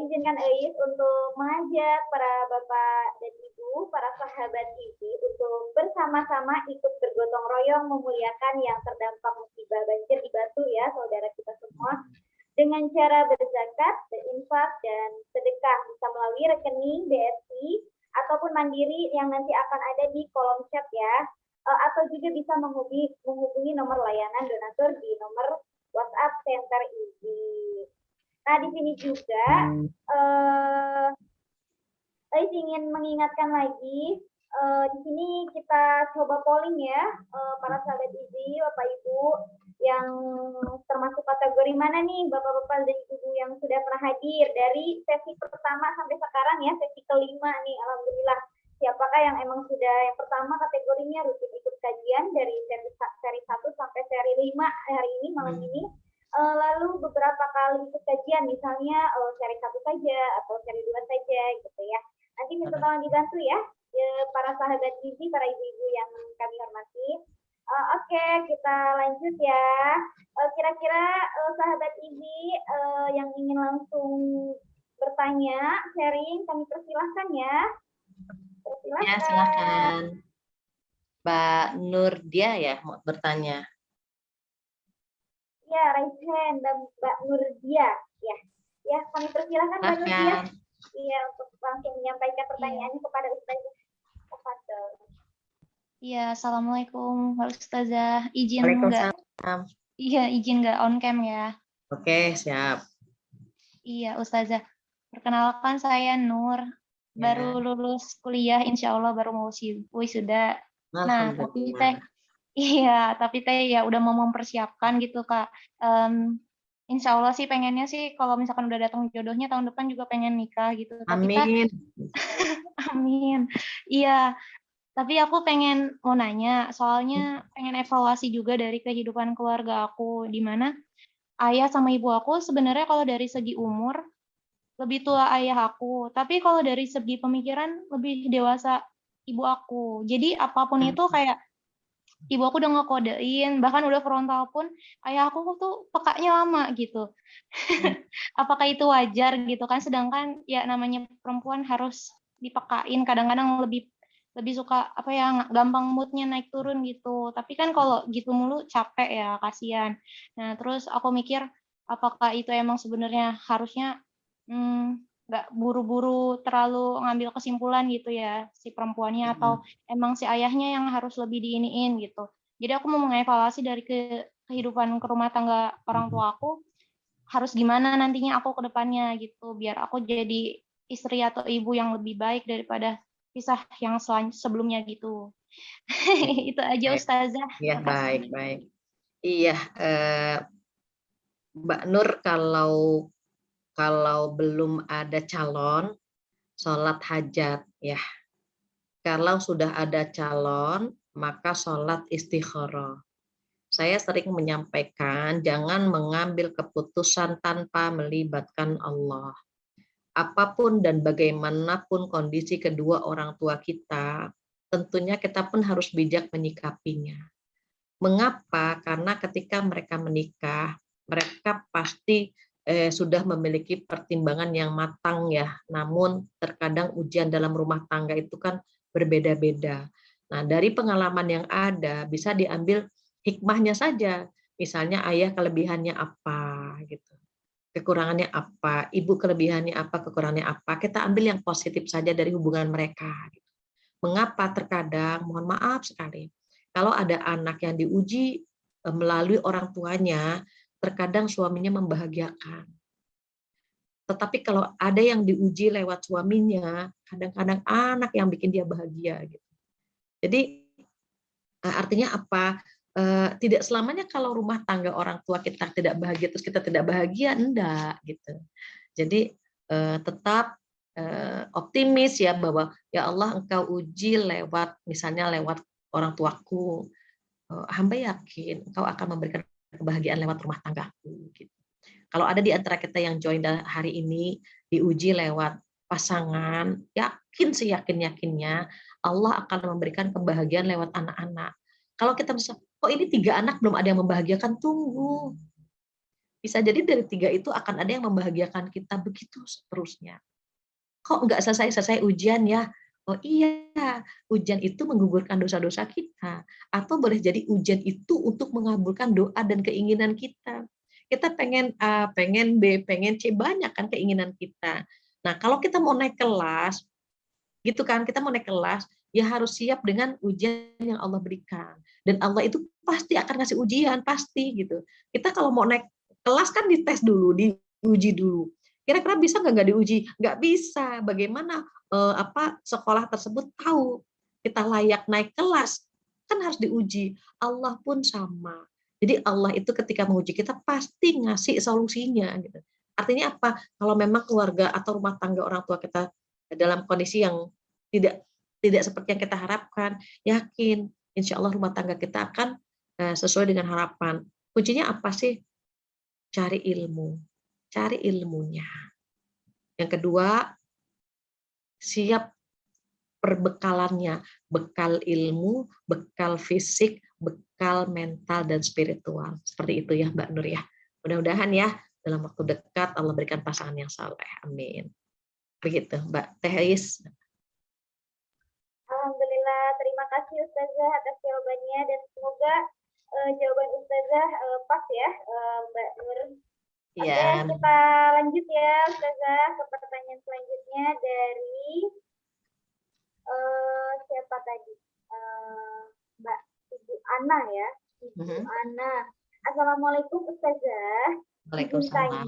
Izinkan Eis untuk mengajak para bapak dan ibu, para sahabat Izi untuk bersama-sama ikut bergotong royong memuliakan yang terdampak musibah banjir di Batu ya, saudara kita semua, dengan cara berzakat, berinfak, dan sedekah bisa melalui rekening BSI ataupun mandiri yang nanti akan ada di kolom chat ya, atau juga bisa menghubungi nomor layanan donatur di nomor WhatsApp Center Izi. Nah, di sini juga saya ingin mengingatkan lagi, di sini kita coba polling ya, para sahabat Izi, Bapak Ibu, yang termasuk kategori mana nih Bapak-Bapak dan Ibu yang sudah pernah hadir dari sesi pertama sampai sekarang ya, sesi kelima nih, Alhamdulillah. Siapakah yang emang sudah yang pertama kategorinya rutin ikut kajian dari seri 1 sampai seri 5 hari ini, malam ini. Lalu beberapa kali ikut kajian, misalnya seri 1 saja atau seri 2 saja gitu ya. Nanti minta tolong dibantu ya, para sahabat Izi, para ibu-ibu yang kami hormati. Oke, kita lanjut ya. Kira-kira sahabat Izi yang ingin langsung bertanya, sharing, kami persilahkan ya. Persilahkan. Ya, silakan. Mbak Nurdia ya mau bertanya. Ya, raise hand dan Mbak Nurdia ya. Ya, kami persilahkan Mbak Nurdia. Iya, untuk langsung menyampaikan pertanyaannya kepada Ustazah. Iya, assalamualaikum Ustazah. Izin nggak? Iya, izin nggak on cam ya? Oke, siap. Iya, Ustazah. Perkenalkan saya Nur, baru lulus kuliah, insya Allah baru mau wisuda. Nah, tapi teh ya udah mau mempersiapkan gitu Kak. Insya Allah sih pengennya sih kalau misalkan udah datang jodohnya tahun depan juga pengen nikah gitu. Amin. Amin. Iya. Tapi aku pengen mau nanya, soalnya pengen evaluasi juga dari kehidupan keluarga aku, di mana ayah sama ibu aku sebenarnya kalau dari segi umur lebih tua ayah aku, tapi kalau dari segi pemikiran lebih dewasa ibu aku. Jadi apapun itu kayak ibu aku udah ngekodein, bahkan udah frontal pun ayah aku tuh pekanya lama gitu. Apakah itu wajar gitu kan? Sedangkan ya namanya perempuan harus dipekain, kadang-kadang lebih suka apa ya, gampang moodnya naik turun gitu. Tapi kan kalau gitu mulu capek ya, kasihan. Nah terus aku mikir apakah itu emang sebenarnya harusnya nggak buru-buru terlalu ngambil kesimpulan gitu ya si perempuannya, atau emang si ayahnya yang harus lebih diiniin gitu. Jadi aku mau mengevaluasi dari kehidupan ke rumah tangga orang tua aku, harus gimana nantinya aku ke depannya gitu, biar aku jadi istri atau ibu yang lebih baik daripada kisah yang sebelumnya gitu. Itu aja Ustazah. Iya, baik. Iya, Mbak Nur, kalau belum ada calon, sholat hajat ya. Kalau sudah ada calon, maka sholat istikharah. Saya sering menyampaikan jangan mengambil keputusan tanpa melibatkan Allah. Apapun dan bagaimanapun kondisi kedua orang tua kita, tentunya kita pun harus bijak menyikapinya. Mengapa? Karena ketika mereka menikah, mereka pasti sudah memiliki pertimbangan yang matang ya. Namun terkadang ujian dalam rumah tangga itu kan berbeda-beda. Nah, dari pengalaman yang ada bisa diambil hikmahnya saja. Misalnya ayah kelebihannya apa gitu. Kekurangannya apa, ibu kelebihannya apa, kekurangannya apa. Kita ambil yang positif saja dari hubungan mereka. Mengapa terkadang, mohon maaf sekali, Kalau ada anak yang diuji melalui orang tuanya, terkadang suaminya membahagiakan. Tetapi kalau ada yang diuji lewat suaminya, kadang-kadang anak yang bikin dia bahagia gitu. Jadi artinya apa? Tidak selamanya kalau rumah tangga orang tua kita tidak bahagia terus kita tidak bahagia, enggak gitu. Jadi tetap optimis ya bahwa ya Allah engkau uji lewat misalnya lewat orang tuaku. Hamba yakin engkau akan memberikan kebahagiaan lewat rumah tanggaku gitu. Kalau ada di antara kita yang join hari ini diuji lewat pasangan, yakin seyakin-yakinnya Allah akan memberikan kebahagiaan lewat anak-anak. Kalau kita bisa, kok ini 3 anak belum ada yang membahagiakan, tunggu. Bisa jadi dari 3 itu akan ada yang membahagiakan kita, begitu seterusnya. Kok nggak selesai-selesai ujian ya? Oh iya, ujian itu menggugurkan dosa-dosa kita. Atau boleh jadi ujian itu untuk mengabulkan doa dan keinginan kita. Kita pengen A, pengen B, pengen C, banyak kan keinginan kita. Nah, kalau kita mau naik kelas, gitu kan, kita mau naik kelas, ya harus siap dengan ujian yang Allah berikan. Dan Allah itu pasti akan ngasih ujian, pasti gitu. Kita kalau mau naik kelas kan dites dulu, diuji dulu. Kira-kira bisa nggak diuji? Nggak bisa. Bagaimana sekolah tersebut tahu kita layak naik kelas? Kan harus diuji. Allah pun sama. Jadi Allah itu ketika menguji kita pasti ngasih solusinya gitu. Artinya apa? Kalau memang keluarga atau rumah tangga orang tua kita dalam kondisi yang tidak tidak seperti yang kita harapkan, yakin insya Allah rumah tangga kita akan sesuai dengan harapan. Kuncinya apa sih? Cari ilmu, cari ilmunya. Yang kedua, siap perbekalannya, bekal ilmu, bekal fisik, bekal mental dan spiritual. Seperti itu ya Mbak Nur ya. Mudah-mudahan ya dalam waktu dekat Allah berikan pasangan yang saleh. Amin. Begitu Mbak Tehis. Alhamdulillah, terima kasih Ustazah atas jawabannya dan semoga jawaban Ustazah pas ya Mbak Nur. Oke, kita lanjut ya Ustazah ke pertanyaan selanjutnya dari siapa tadi? Mbak Ibu Ana ya. Ibu Ana. Assalamualaikum Ustazah. Waalaikumsalam.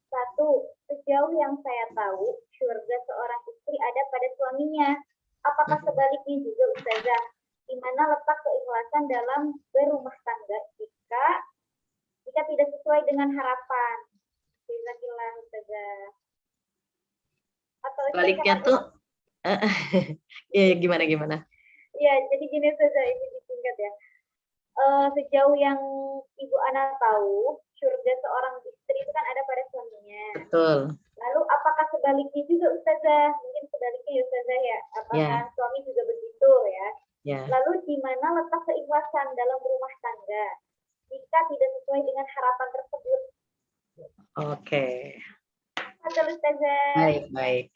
Satu, sejauh yang saya tahu, syurga seorang istri ada pada suaminya. Apakah sebaliknya juga Ustazah? Di mana letak keikhlasan dalam berumah tangga jika tidak sesuai dengan harapan? Jazakallah Ustazah. Atau sebaliknya tuh ya gimana? Ya, jadi gini Ustazah, ini disingkat ya. Sejauh yang Ibu Ana tahu, surga seorang istri itu kan ada pada suaminya. Betul. Lalu apakah sebaliknya juga Ustazah? Mungkin sebaliknya ya Ustazah ya. Apakah suami juga begitu ya? Lalu di mana letak keikhlasan dalam rumah tangga jika tidak sesuai dengan harapan tersebut? Oke. Betul Ustazah. Baik.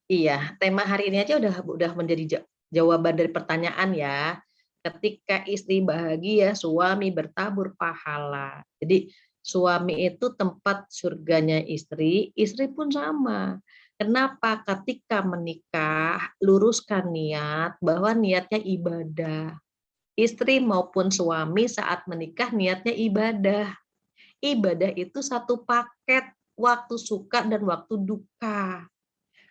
Iya, tema hari ini aja udah menjadi jawaban dari pertanyaan ya. Ketika istri bahagia, suami bertabur pahala. Jadi suami itu tempat surganya istri, istri pun sama. Kenapa? Ketika menikah, luruskan niat bahwa niatnya ibadah. Istri maupun suami saat menikah niatnya ibadah. Ibadah itu satu paket, waktu suka dan waktu duka.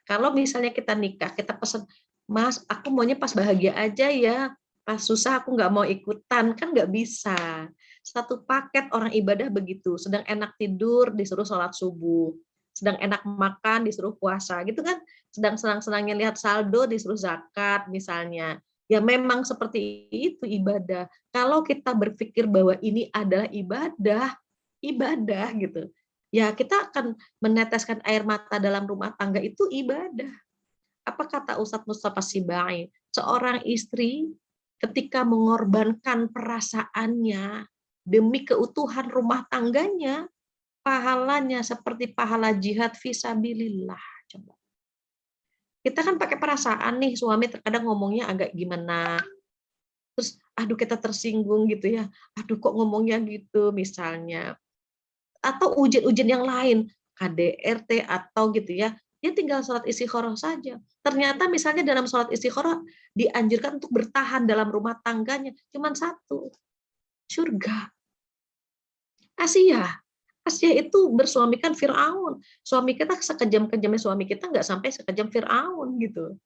Kalau misalnya kita nikah, kita pesan, Mas, aku maunya pas bahagia aja ya, pas susah aku nggak mau ikutan, kan nggak bisa. Satu paket orang ibadah begitu, sedang enak tidur disuruh sholat subuh, sedang enak makan disuruh puasa, gitu kan? Sedang senang-senangnya lihat saldo disuruh zakat misalnya. Ya memang seperti itu ibadah. Kalau kita berpikir bahwa ini adalah ibadah gitu. Ya kita akan meneteskan air mata dalam rumah tangga itu ibadah. Apa kata Ustadz Mustafa Sibai? Seorang istri ketika mengorbankan perasaannya demi keutuhan rumah tangganya, pahalanya seperti pahala jihad fisabilillah. Coba. Kita kan pakai perasaan nih, suami terkadang ngomongnya agak gimana. Terus, aduh kita tersinggung gitu ya. Aduh kok ngomongnya gitu misalnya. Atau ujian-ujian yang lain, KDRT atau gitu ya, dia tinggal sholat istikharah saja. Ternyata misalnya dalam sholat istikharah dianjurkan untuk bertahan dalam rumah tangganya cuma satu, surga. Asia. Asia itu bersuamikan Firaun. Suami kita sekejam-kejamnya suami kita nggak sampai sekejam Firaun gitu.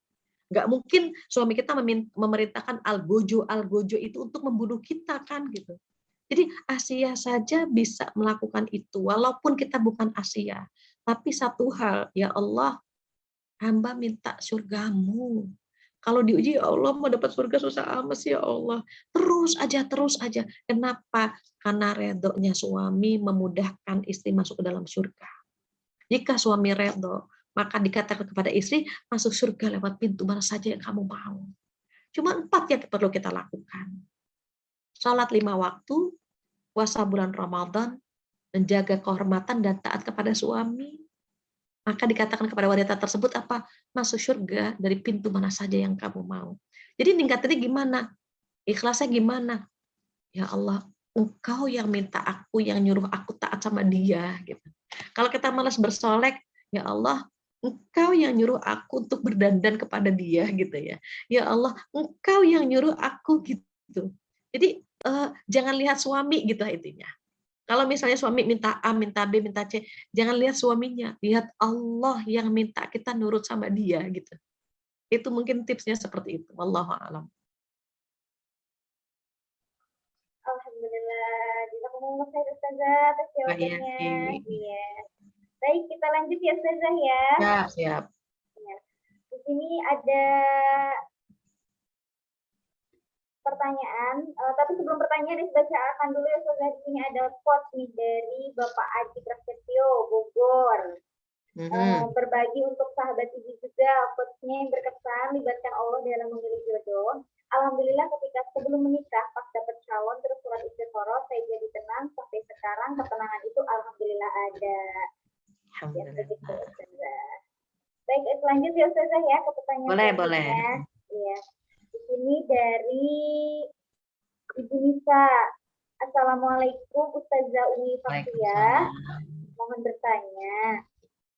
Nggak mungkin suami kita memerintahkan al-gojo itu untuk membunuh kita kan gitu. Jadi Asia saja bisa melakukan itu walaupun kita bukan Asia. Tapi satu hal, ya Allah, hamba minta surgamu. Kalau diuji, ya Allah mau dapat surga susah amat sih ya Allah. Terus aja. Kenapa? Karena redonya suami memudahkan istri masuk ke dalam surga. Jika suami redo, maka dikatakan kepada istri, masuk surga lewat pintu mana saja yang kamu mau. Cuma 4 yang perlu kita lakukan. Salat 5 waktu, puasa bulan Ramadan, menjaga kehormatan dan taat kepada suami. Maka dikatakan kepada wanita tersebut apa? Masuk surga dari pintu mana saja yang kamu mau. Jadi tingkatannya gimana? Ikhlasnya gimana? Ya Allah, Engkau yang minta aku, yang nyuruh aku taat sama dia. Gitu. Kalau kita malas bersolek, ya Allah, Engkau yang nyuruh aku untuk berdandan kepada dia, gitu ya. Ya Allah, Engkau yang nyuruh aku, gitu. Jadi jangan lihat suami, gitu intinya. Kalau misalnya suami minta A, minta B, minta C, jangan lihat suaminya, lihat Allah yang minta kita nurut sama dia gitu. Itu mungkin tipsnya seperti itu. Wallahu a'lam. Alhamdulillah, jazakumullah khair Ustazah atas jawabannya. Iya. Baik, kita lanjut ya Ustazah ya. Ya, siap. Di sini ada pertanyaan, tapi sebelum pertanyaan dibacakan dulu ya Ustazah. Di sini ada quote nih dari Bapak Aji Prasetyo Bogor. Berbagi untuk sahabat Ibu juga, quotes-nya yang berkesan, libatkan Allah dalam memilih jodoh. Alhamdulillah ketika sebelum menikah, pas dapat calon terus surat istikharah, saya jadi tenang. Sampai sekarang ketenangan itu alhamdulillah ada. Alhamdulillah. Ya, baik, lanjut ya Ustazah ya ke pertanyaan boleh. Iya. Di sini dari Ibu Nisa. Assalamualaikum Ustazah Umi Fathia. Mohon bertanya.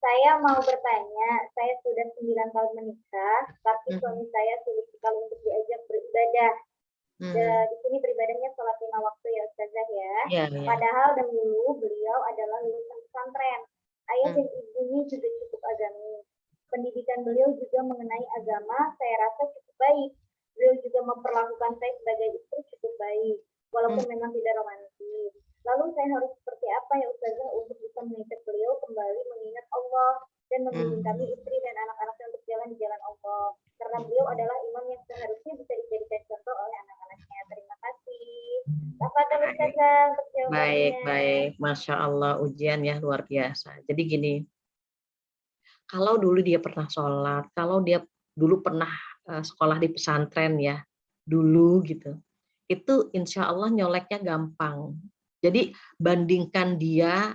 Saya mau bertanya, saya sudah 9 tahun menikah, tapi suami saya sulit sekali untuk diajak beribadah. Di sini beribadahnya sholat 5 waktu ya Ustazah ya. Padahal dahulu beliau adalah lulusan pesantren. Ayah dan ibunya juga cukup agamis. Pendidikan beliau juga mengenai agama, saya rasa cukup baik. Beliau juga memperlakukan saya sebagai istri cukup baik, walaupun memang tidak romantis. Lalu saya harus seperti apa ya Ustazah untuk bisa mengajak beliau kembali mengingat Allah dan membimbing kami istri dan anak-anaknya untuk jalan di jalan Allah. Karena beliau adalah imam yang seharusnya bisa dijadikan contoh oleh anak-anaknya. Terima kasih. Tafadhol Ustazah untuk jawabannya. Baik. Masya Allah, ujian ya luar biasa. Jadi gini, kalau dulu dia pernah sholat, kalau dia dulu pernah sekolah di pesantren ya, dulu gitu, itu insya Allah nyoleknya gampang. Jadi bandingkan dia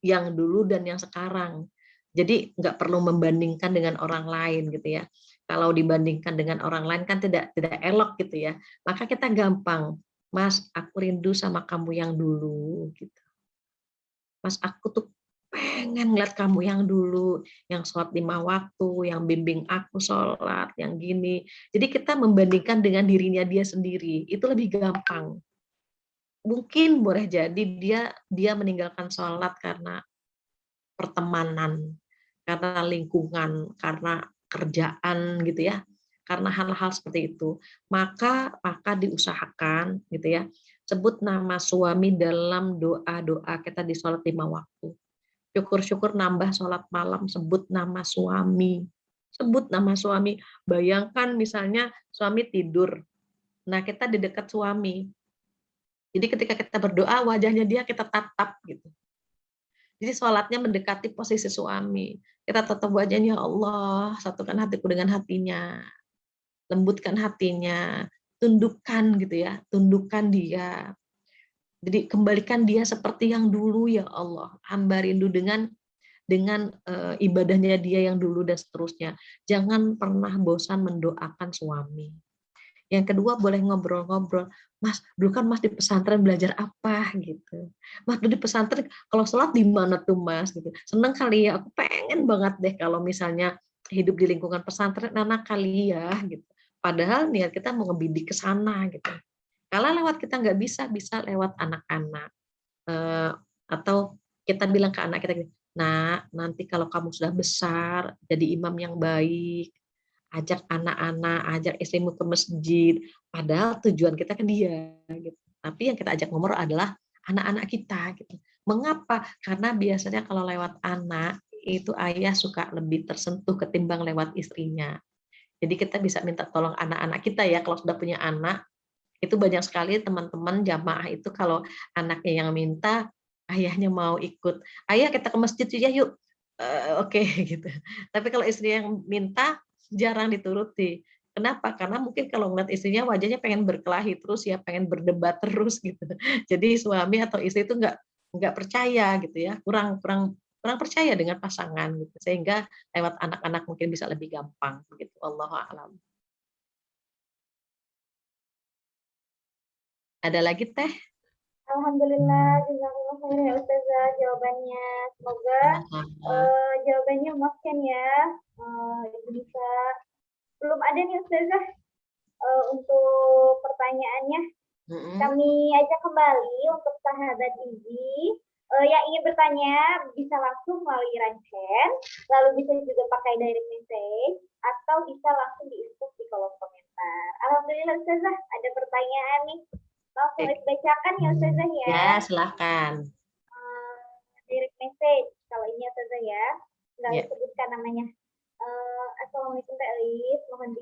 yang dulu dan yang sekarang. Jadi nggak perlu membandingkan dengan orang lain gitu ya. Kalau dibandingkan dengan orang lain kan tidak elok gitu ya. Maka kita gampang, Mas, aku rindu sama kamu yang dulu gitu. Mas, aku tuh pengen ngeliat kamu yang dulu, yang sholat 5 waktu, yang bimbing aku sholat, yang gini. Jadi kita membandingkan dengan dirinya dia sendiri, itu lebih gampang. Mungkin boleh jadi dia meninggalkan sholat karena pertemanan, karena lingkungan, karena kerjaan gitu ya, karena hal-hal seperti itu. Maka diusahakan gitu ya, sebut nama suami dalam doa-doa kita di sholat 5 waktu. Syukur-syukur nambah sholat malam, sebut nama suami. Sebut nama suami. Bayangkan misalnya suami tidur, nah kita di dekat suami. Jadi ketika kita berdoa, wajahnya dia kita tatap gitu. Jadi sholatnya mendekati posisi suami. Kita tatap wajahnya, Allah, satukan hatiku dengan hatinya. Lembutkan hatinya. Tundukkan gitu ya, tundukkan dia. Jadi kembalikan dia seperti yang dulu ya Allah. Hamba rindu dengan ibadahnya dia yang dulu dan seterusnya. Jangan pernah bosan mendoakan suami. Yang kedua boleh ngobrol-ngobrol. Mas, dulu kan Mas di pesantren belajar apa gitu. Mas dulu di pesantren kalau sholat di mana tuh Mas gitu. Seneng kali ya, aku pengen banget deh kalau misalnya hidup di lingkungan pesantren anak kali ya gitu. Padahal niat kita mau ngebidik ke sana gitu. Kalau lewat kita nggak bisa, bisa lewat anak-anak. Atau kita bilang ke anak kita gini, nah nanti kalau kamu sudah besar, jadi imam yang baik, ajak anak-anak, ajak istrimu ke masjid, padahal tujuan kita ke dia gitu. Tapi yang kita ajak ngomong adalah anak-anak kita gitu. Mengapa? Karena biasanya kalau lewat anak itu ayah suka lebih tersentuh ketimbang lewat istrinya. Jadi kita bisa minta tolong anak-anak kita ya kalau sudah punya anak, itu banyak sekali teman-teman jamaah itu kalau anaknya yang minta, ayahnya mau ikut. Ayah kita ke masjid ya yuk. Oke gitu. Tapi kalau istri yang minta jarang dituruti. Kenapa? Karena mungkin kalau ngeliat istrinya wajahnya pengen berkelahi terus ya, pengen berdebat terus gitu. Jadi suami atau istri itu nggak percaya gitu ya, kurang kurang kurang percaya dengan pasangan gitu. Sehingga lewat anak-anak mungkin bisa lebih gampang begitu. Wallahu a'lam. Ada lagi Teh? Alhamdulillah, jazakallah khair ya Ustazah jawabannya. Semoga Sama-sama. jawabannya memuaskan ya. Ibu bisa. Belum ada nih Ustazah untuk pertanyaannya. Kami ajak kembali untuk sahabat Izi yang ingin bertanya bisa langsung melalui raise hand, lalu bisa juga pakai direct message atau bisa langsung di-input di kolom komentar. Alhamdulillah Ustazah ada pertanyaan nih. Langsung dibacakan ya Ustazah ya. Ya, silahkan. Direct message kalau ini Ustazah ya. Nggak Ya. disebutkan namanya. Assalamualaikum Teh Elis, mohon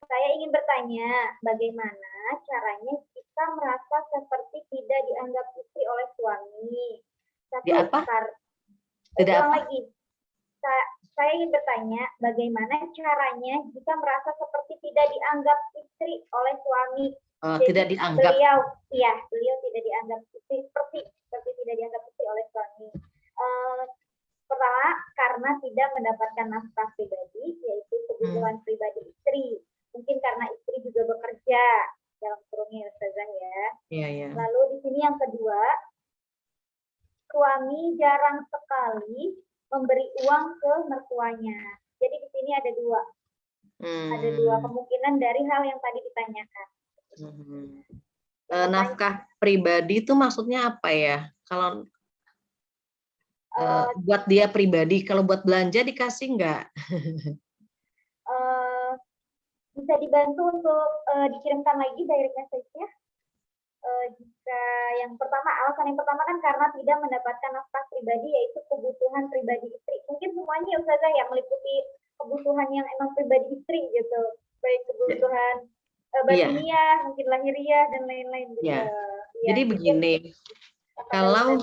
saya ingin bertanya, bagaimana caranya kita merasa seperti tidak dianggap istri oleh suami? Di apa? Tidak ulang apa? lagi. Saya ingin bertanya, bagaimana caranya jika merasa seperti tidak dianggap istri oleh suami? Jadi, tidak dianggap. Beliau tidak dianggap istri seperti tidak dianggap istri oleh suami. Pertama, karena tidak mendapatkan nafkah pribadi, yaitu kebutuhan pribadi istri. Mungkin karena istri juga bekerja dalam kurungnya Ustazah ya. Iya. Lalu di sini yang kedua, suami jarang sekali memberi uang ke mertuanya. Jadi di sini ada dua. Ada dua kemungkinan dari hal yang tadi ditanyakan. Nafkah pribadi itu maksudnya apa ya? Kalau buat dia pribadi, kalau buat belanja dikasih nggak? Bisa dibantu untuk dikirimkan lagi direct message-nya. Jika alasan yang pertama kan karena tidak mendapatkan nafkah pribadi, yaitu kebutuhan pribadi istri. Mungkin semuanya Ustazah yang meliputi kebutuhan yang emang pribadi istri gitu, baik kebutuhan batiniah, mungkin lahiriah dan lain-lain. Gitu. Jadi begini, kalau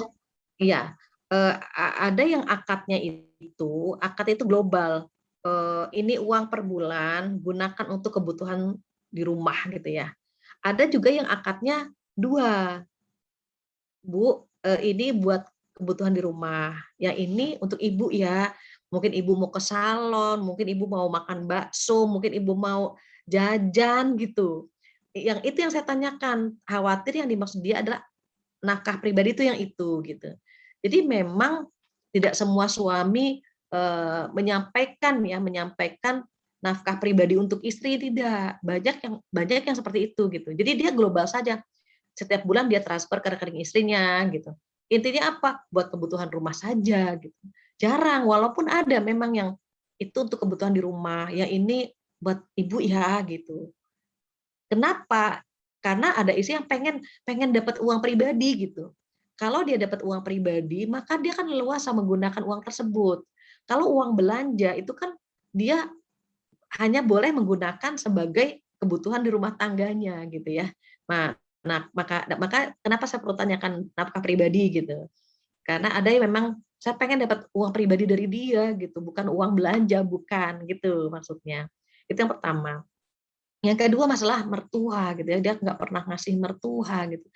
ada yang akad itu global. Ini uang per bulan gunakan untuk kebutuhan di rumah gitu ya. Ada juga yang akadnya 2, Bu, ini buat kebutuhan di rumah. Yang ini untuk ibu ya. Mungkin ibu mau ke salon, mungkin ibu mau makan bakso, mungkin ibu mau jajan gitu. Yang itu yang saya tanyakan. Khawatir yang dimaksud dia adalah nafkah pribadi itu yang itu gitu. Jadi memang tidak semua suami menyampaikan nafkah pribadi untuk istri, tidak. Banyak yang seperti itu gitu. Jadi dia global saja. Setiap bulan dia transfer ke rekening istrinya gitu. Intinya apa? Buat kebutuhan rumah saja gitu. Jarang, walaupun ada memang yang itu untuk kebutuhan di rumah, ya ini buat ibu ya gitu. Kenapa? Karena ada istri yang pengen dapat uang pribadi gitu. Kalau dia dapat uang pribadi, maka dia kan leluasa menggunakan uang tersebut. Kalau uang belanja itu kan dia hanya boleh menggunakan sebagai kebutuhan di rumah tangganya gitu ya. Nah, maka kenapa saya perlu tanyakan nafkah pribadi gitu? Karena ada yang memang saya pengen dapat uang pribadi dari dia gitu, bukan uang belanja, bukan gitu maksudnya. Itu yang pertama. Yang kedua masalah mertua gitu ya, dia nggak pernah ngasih mertua gitu.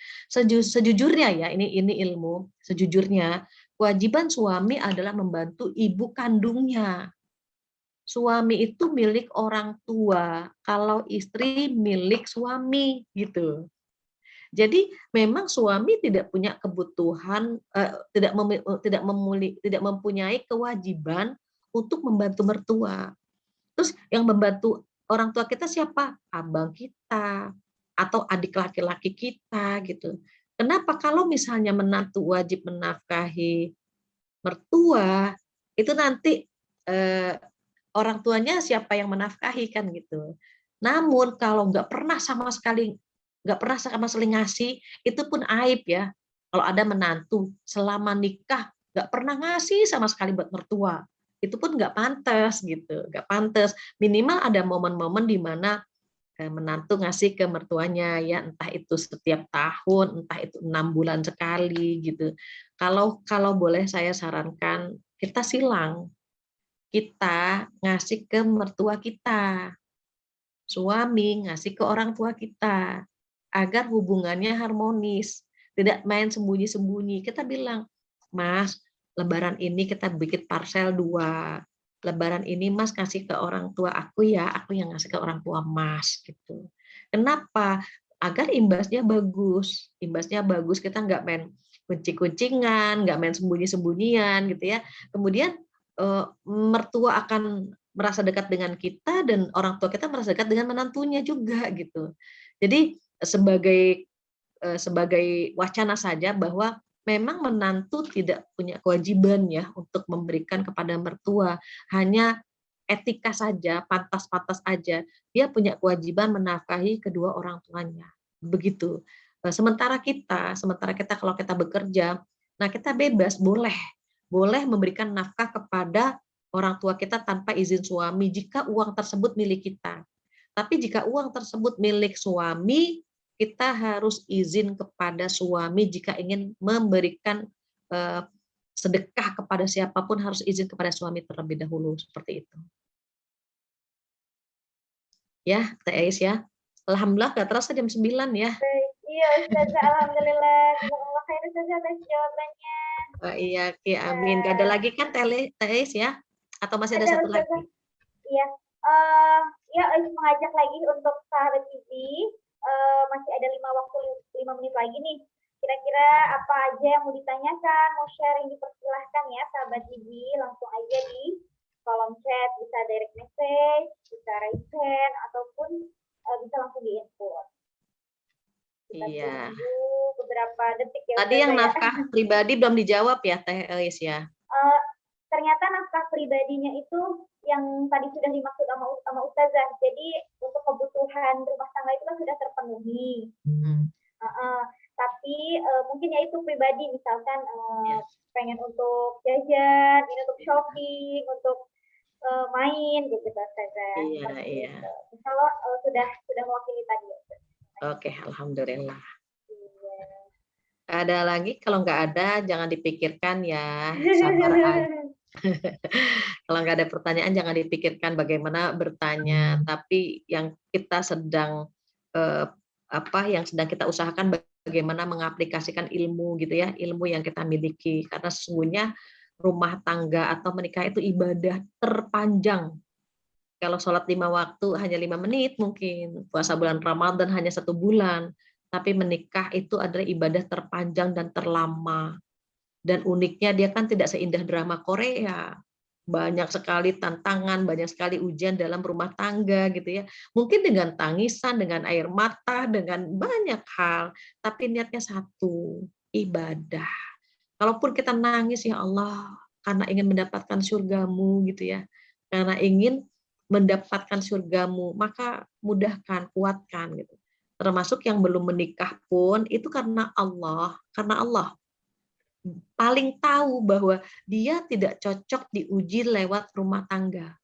Sejujurnya ya, ini ilmu, sejujurnya kewajiban suami adalah membantu ibu kandungnya. suami itu milik orang tua, kalau istri milik suami gitu. Jadi memang suami tidak punya kebutuhan, tidak mempunyai kewajiban untuk membantu mertua. Terus yang membantu orang tua kita siapa? Abang kita atau adik laki-laki kita gitu. Kenapa? Kalau misalnya menantu wajib menafkahi mertua, itu nanti orang tuanya siapa yang menafkahi kan gitu. Namun kalau nggak pernah sama sekali ngasih, itu pun aib ya. Kalau ada menantu selama nikah nggak pernah ngasih sama sekali buat mertua, itu pun nggak pantas gitu, nggak pantas. Minimal ada momen-momen di mana menantu ngasih ke mertuanya ya, entah itu setiap tahun, entah itu 6 bulan sekali gitu. Kalau boleh saya sarankan, kita silang, kita ngasih ke mertua kita, suami ngasih ke orang tua kita, agar hubungannya harmonis, tidak main sembunyi-sembunyi. Kita bilang, Mas, Lebaran ini kita bikin parcel 2. Lebaran ini Mas kasih ke orang tua aku ya, aku yang ngasih ke orang tua Mas gitu. Kenapa? Agar imbasnya bagus. Imbasnya bagus, kita nggak main kuncing-kuncingan, nggak main sembunyi-sembunyian gitu ya. Kemudian mertua akan merasa dekat dengan kita dan orang tua kita merasa dekat dengan menantunya juga gitu. Jadi sebagai wacana saja bahwa memang menantu tidak punya kewajiban ya untuk memberikan kepada mertua, hanya etika saja, pantas-pantas aja. Dia punya kewajiban menafkahi kedua orang tuanya. Begitu. Sementara kita kalau kita bekerja, nah kita bebas, boleh memberikan nafkah kepada orang tua kita tanpa izin suami jika uang tersebut milik kita. Tapi jika uang tersebut milik suami, kita harus izin kepada suami jika ingin memberikan sedekah kepada siapapun, harus izin kepada suami terlebih dahulu, seperti itu. Ya, Teh Ais ya. Alhamdulillah gak terasa jam 9 ya. Iya Ustazah, alhamdulillah. Jazakallah khair Ustazah atas jawabannya. Oh, iya, amin. Gak ada lagi kan Teh Ais ya? Atau masih ada satu Ustazah. lagi? Iya. Ya, mengajak lagi untuk sahabat Izi, masih ada 5 menit lagi nih. Kira-kira apa aja yang mau ditanyakan, mau sharing, dipersilahkan ya sahabat Izi, langsung aja di kolom chat, bisa direct message, bisa raise hand, ataupun bisa langsung di input. Kita tunggu beberapa detik ya. Tadi yang nafkah pribadi belum dijawab ya Teh Ais ya? Ternyata nafkah pribadinya itu yang tadi sudah dimaksud sama Ustazah. Jadi untuk kebutuhan rumah tangga itu kan sudah terpenuhi. Tapi mungkin ya itu pribadi, misalkan pengen untuk jajan, ini untuk shopping, untuk main gitu Ustazah. Iya. Kalau sudah mewakili tadi. Oke, alhamdulillah. Iya. Ada lagi? Kalau nggak ada, jangan dipikirkan ya, sabar aja. Kalau nggak ada pertanyaan, jangan dipikirkan bagaimana bertanya. Tapi yang kita sedang yang sedang kita usahakan bagaimana mengaplikasikan ilmu gitu ya, ilmu yang kita miliki. Karena sesungguhnya rumah tangga atau menikah itu ibadah terpanjang. Kalau sholat 5 waktu hanya 5 menit mungkin, puasa bulan Ramadan hanya 1 bulan, tapi menikah itu adalah ibadah terpanjang dan terlama. Dan uniknya dia kan tidak seindah drama Korea. Banyak sekali tantangan, banyak sekali ujian dalam rumah tangga gitu ya. Mungkin dengan tangisan, dengan air mata, dengan banyak hal, tapi niatnya satu, ibadah. Kalaupun kita nangis, ya Allah, karena ingin mendapatkan surgamu gitu ya, karena ingin mendapatkan surgamu, maka mudahkan, kuatkan gitu. Termasuk yang belum menikah pun itu karena Allah paling tahu bahwa dia tidak cocok diuji lewat rumah tangga.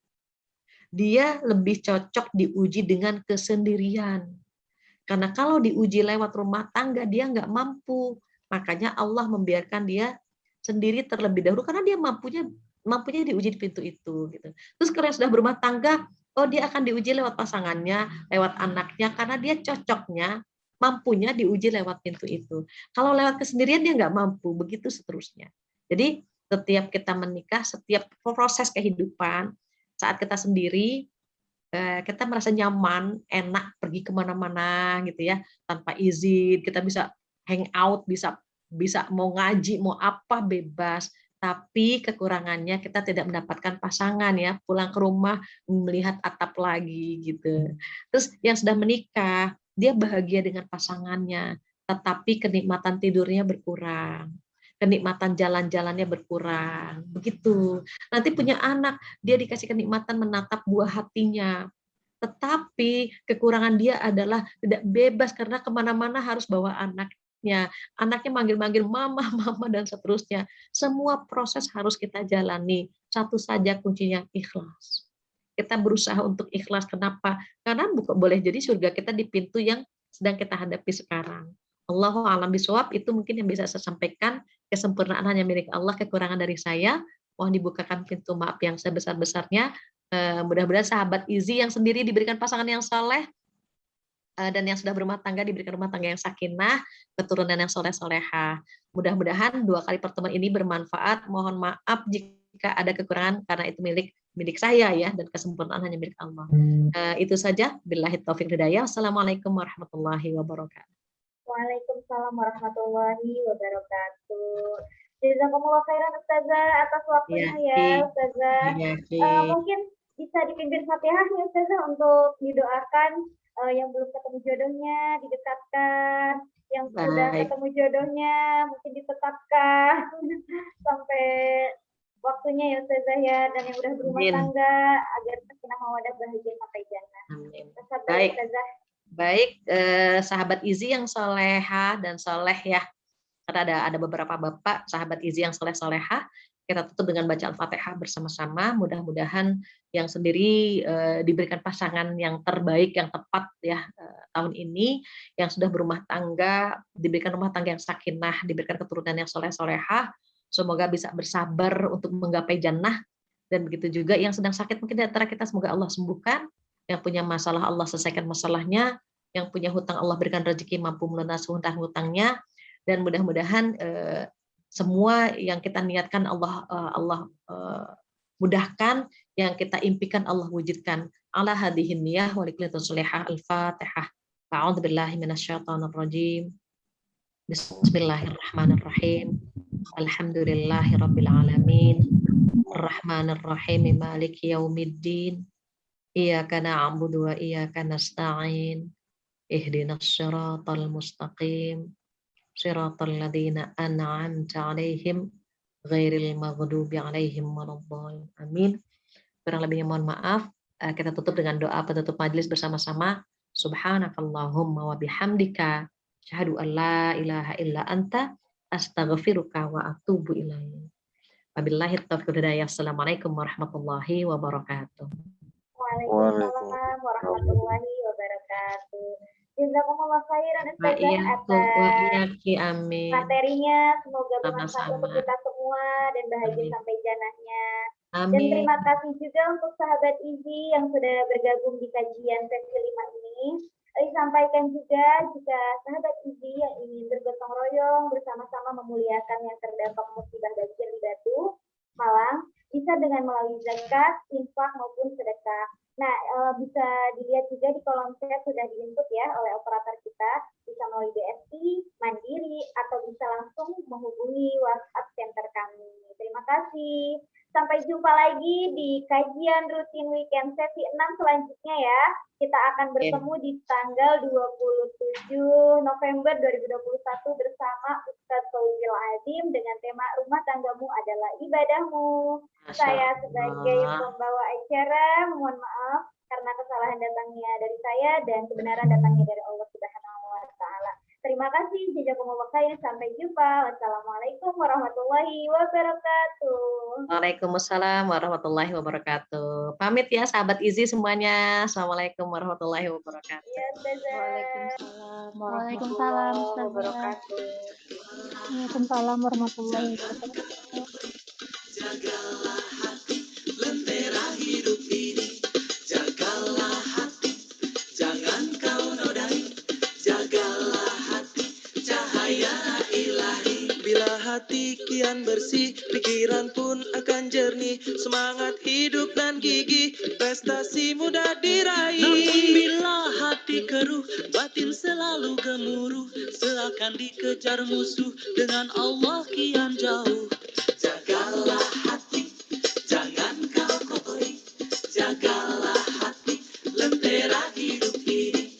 Dia lebih cocok diuji dengan kesendirian. Karena kalau diuji lewat rumah tangga dia nggak mampu, makanya Allah membiarkan dia sendiri terlebih dahulu karena dia mampunya diuji di pintu itu gitu. Terus kalau sudah berumah tangga, dia akan diuji lewat pasangannya, lewat anaknya karena dia cocoknya, mampunya diuji lewat pintu itu. Kalau lewat kesendirian dia nggak mampu, begitu seterusnya. Jadi setiap kita menikah, setiap proses kehidupan saat kita sendiri, kita merasa nyaman, enak pergi kemana-mana gitu ya, tanpa izin, kita bisa hang out, bisa bisa mau ngaji, mau apa bebas. Tapi kekurangannya kita tidak mendapatkan pasangan ya, pulang ke rumah melihat atap lagi gitu. Terus yang sudah menikah, dia bahagia dengan pasangannya, tetapi kenikmatan tidurnya berkurang, kenikmatan jalan-jalannya berkurang, begitu. Nanti punya anak, dia dikasih kenikmatan menatap buah hatinya, tetapi kekurangan dia adalah tidak bebas karena kemana-mana harus bawa anaknya. Anaknya manggil-manggil mama, mama, dan seterusnya. Semua proses harus kita jalani. Satu saja kuncinya, ikhlas. Kita berusaha untuk ikhlas. Kenapa? Karena boleh jadi surga kita di pintu yang sedang kita hadapi sekarang. Allahu a'lam bishawab, itu mungkin yang bisa saya sampaikan. Kesempurnaan hanya milik Allah, kekurangan dari saya. Mohon dibukakan pintu maaf yang sebesar-besarnya. Mudah-mudahan sahabat Izi yang sendiri diberikan pasangan yang soleh, dan yang sudah berumah tangga diberikan rumah tangga yang sakinah, keturunan yang soleh-soleha. Mudah-mudahan 2 kali pertemuan ini bermanfaat. Mohon maaf jika ada kekurangan karena itu milik saya ya, dan kesempurnaan hanya milik Allah. Itu saja. Billahi taufiq hidayah. Assalamualaikum warahmatullahi wabarakatuh. Waalaikumsalam warahmatullahi wabarakatuh. Jazakumullah khairan Ustazah atas waktunya ya Ustazah. Mungkin bisa dipimpin Fatihah ya Ustazah untuk didoakan yang belum ketemu jodohnya didekatkan, yang sudah ketemu jodohnya mungkin ditetapkan sampai waktunya ya Ustazah ya, dan yang udah berumah tangga agar sakinah mawaddah bahagia sampai jannah. Baik. Baik, sahabat Izi yang soleha dan soleh ya. Karena ada beberapa bapak sahabat Izi yang soleh-soleha, kita tutup dengan baca Al-Fatihah bersama-sama. Mudah-mudahan yang sendiri diberikan pasangan yang terbaik, yang tepat ya tahun ini. Yang sudah berumah tangga diberikan rumah tangga yang sakinah, diberikan keturunan yang soleh-soleha. Semoga bisa bersabar untuk menggapai jannah. Dan begitu juga yang sedang sakit mungkin di antara kita, semoga Allah sembuhkan. Yang punya masalah Allah selesaikan masalahnya. Yang punya hutang Allah berikan rezeki mampu melunasi hutang-hutangnya. Dan mudah-mudahan semua yang kita niatkan Allah mudahkan, yang kita impikan Allah wujudkan. Ala hadhihin niyah wa likulli shulihah. Al-Fatihah. A'udzubillahi minasyaitonir rajim. Bismillahirrahmanirrahim. Alhamdulillahirabbil alamin. Arrahmanir rahim. Maliki yaumiddin. Iyyaka na'budu wa iyyaka nasta'in. Ihdinas siratal mustaqim. Shiratal ladzina an'amta 'alaihim ghairil maghdubi 'alaihim waladdallin. Amin. Kurang lebihnya mohon maaf. Kita tutup dengan doa penutup majelis bersama-sama. Subhanakallahumma wa bihamdika asyhadu an la ilaha illa anta astaghfiruka wa atubu ilaik. Wabillahi taufiq wal hidayah. Assalamualaikum warahmatullahi wabarakatuh. Waalaikumsalam warahmatullahi wabarakatuh. Jazakumullah khairan Ustazah atas materinya, semoga bermanfaat untuk kita semua dan bahagia sampai jannahnya. Dan terima kasih juga untuk sahabat Izi yang sudah bergabung di kajian sesi 5 ini. Disampaikan juga jika sahabat Izi yang ingin bergotong royong bersama-sama memuliakan yang terdampak musibah banjir di Batu, Malang, bisa dengan melalui zakat, infak maupun sedekah. Nah, bisa dilihat juga di kolom chat sudah di-input ya oleh operator kita, bisa melalui BSI, Mandiri, atau bisa langsung menghubungi WhatsApp center kami. Terima kasih. Sampai jumpa lagi di kajian rutin weekend sesi 6 selanjutnya ya. Kita akan bertemu di tanggal 27 November 2021 bersama Ustadz Fauzil Azim dengan tema Rumah Tanggamu Adalah Ibadahmu. Saya sebagai pembawa acara mohon maaf karena kesalahan datangnya dari saya dan kebenaran datangnya dari Allah Subhanahu wa taala. Terima kasih, jazakumullah khairan, sampai jumpa. Wassalamualaikum warahmatullahi wabarakatuh. Waalaikumsalam warahmatullahi wabarakatuh. Pamit ya sahabat Izi semuanya. Assalamualaikum warahmatullahi wabarakatuh. Ya, Waalaikumsalam warahmatullahi wabarakatuh. Waalaikumsalam warahmatullahi wabarakatuh. Jagalah hati, lentera hidup ini. Jagalah hati, jangan kau nodai. Jagalah hati, cahaya ilahi. Bila hati kian bersih, pikiran pun akan akan jernih, semangat hidup dan gigih, prestasi mudah diraih. Namun bila hati keruh, batin selalu gemuruh, seakan dikejar musuh, dengan Allah kian jauh. Jagalah hati, jangan kau kotori, jagalah hati, lentera hidup ini.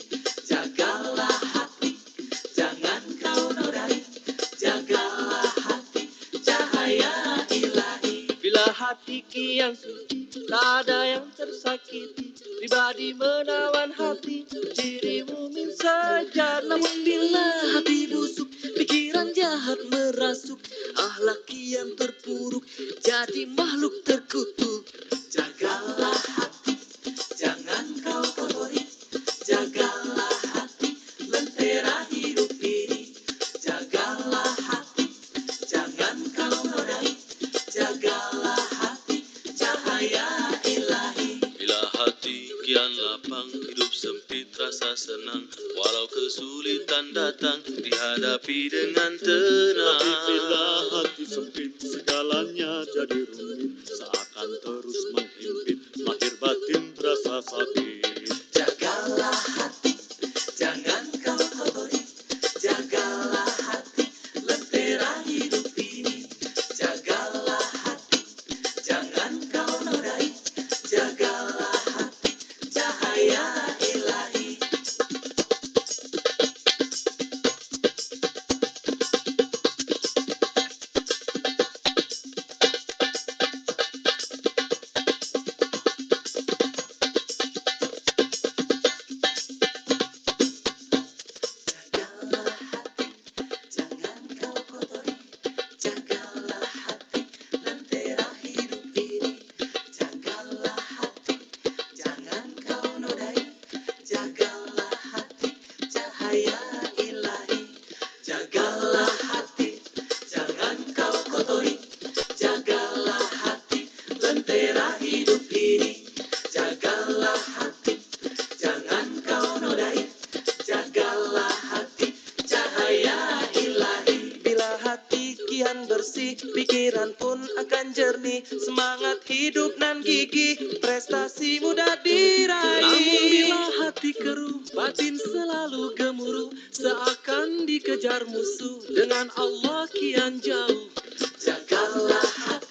Jagalah hati, jangan kau nodai, jagalah hati, cahaya ilahi. Bila hati kian suci, tak ada yang tersakiti, pribadi menawan hati, dirimu min saja. Namun bila hati busuk, pikiran jahat merasuk, akhlak kian terpuruk, jadi makhluk terkutuk. Jagalah hati, jangan kau kotori, jagalah hati, lentera hidup ini. Jagalah hati, jangan kau nodai, jagalah hati, cahaya ilahi. Bila hati kian lapang, hidup sempit rasa senang, walau kesulitan datang, dihadapi dengan tenang. Tapi bila hati sempit, segalanya jadi rumit, seakan terus menghimpit, lahir batin terasa sakit. Jagalah hati, jangan kau kotori, jagalah hati, lentera hidup ini. Jagalah hati, jangan kau nodai, jagalah hati, cahaya ilahi. Jagalah hati, jangan kau kotori, jagalah hati, lentera hidup ini. Jagalah hati, jangan kau nodai, jagalah hati, cahaya ilahi. Jagalah hati, jangan kau kotori, jagalah hati, lentera hidup ini. Jagalah hati, jangan kau nodai, jagalah hati, cahaya ilahi. Bila hati kian bersih, pikiran pun akan jernih, semangat hidup nan gigih, prestasi mudah diraih. Namun bila hati keruh, batin selalu gemuruh, seakan dikejar musuh, dengan Allah kian jauh. Jagalah hati,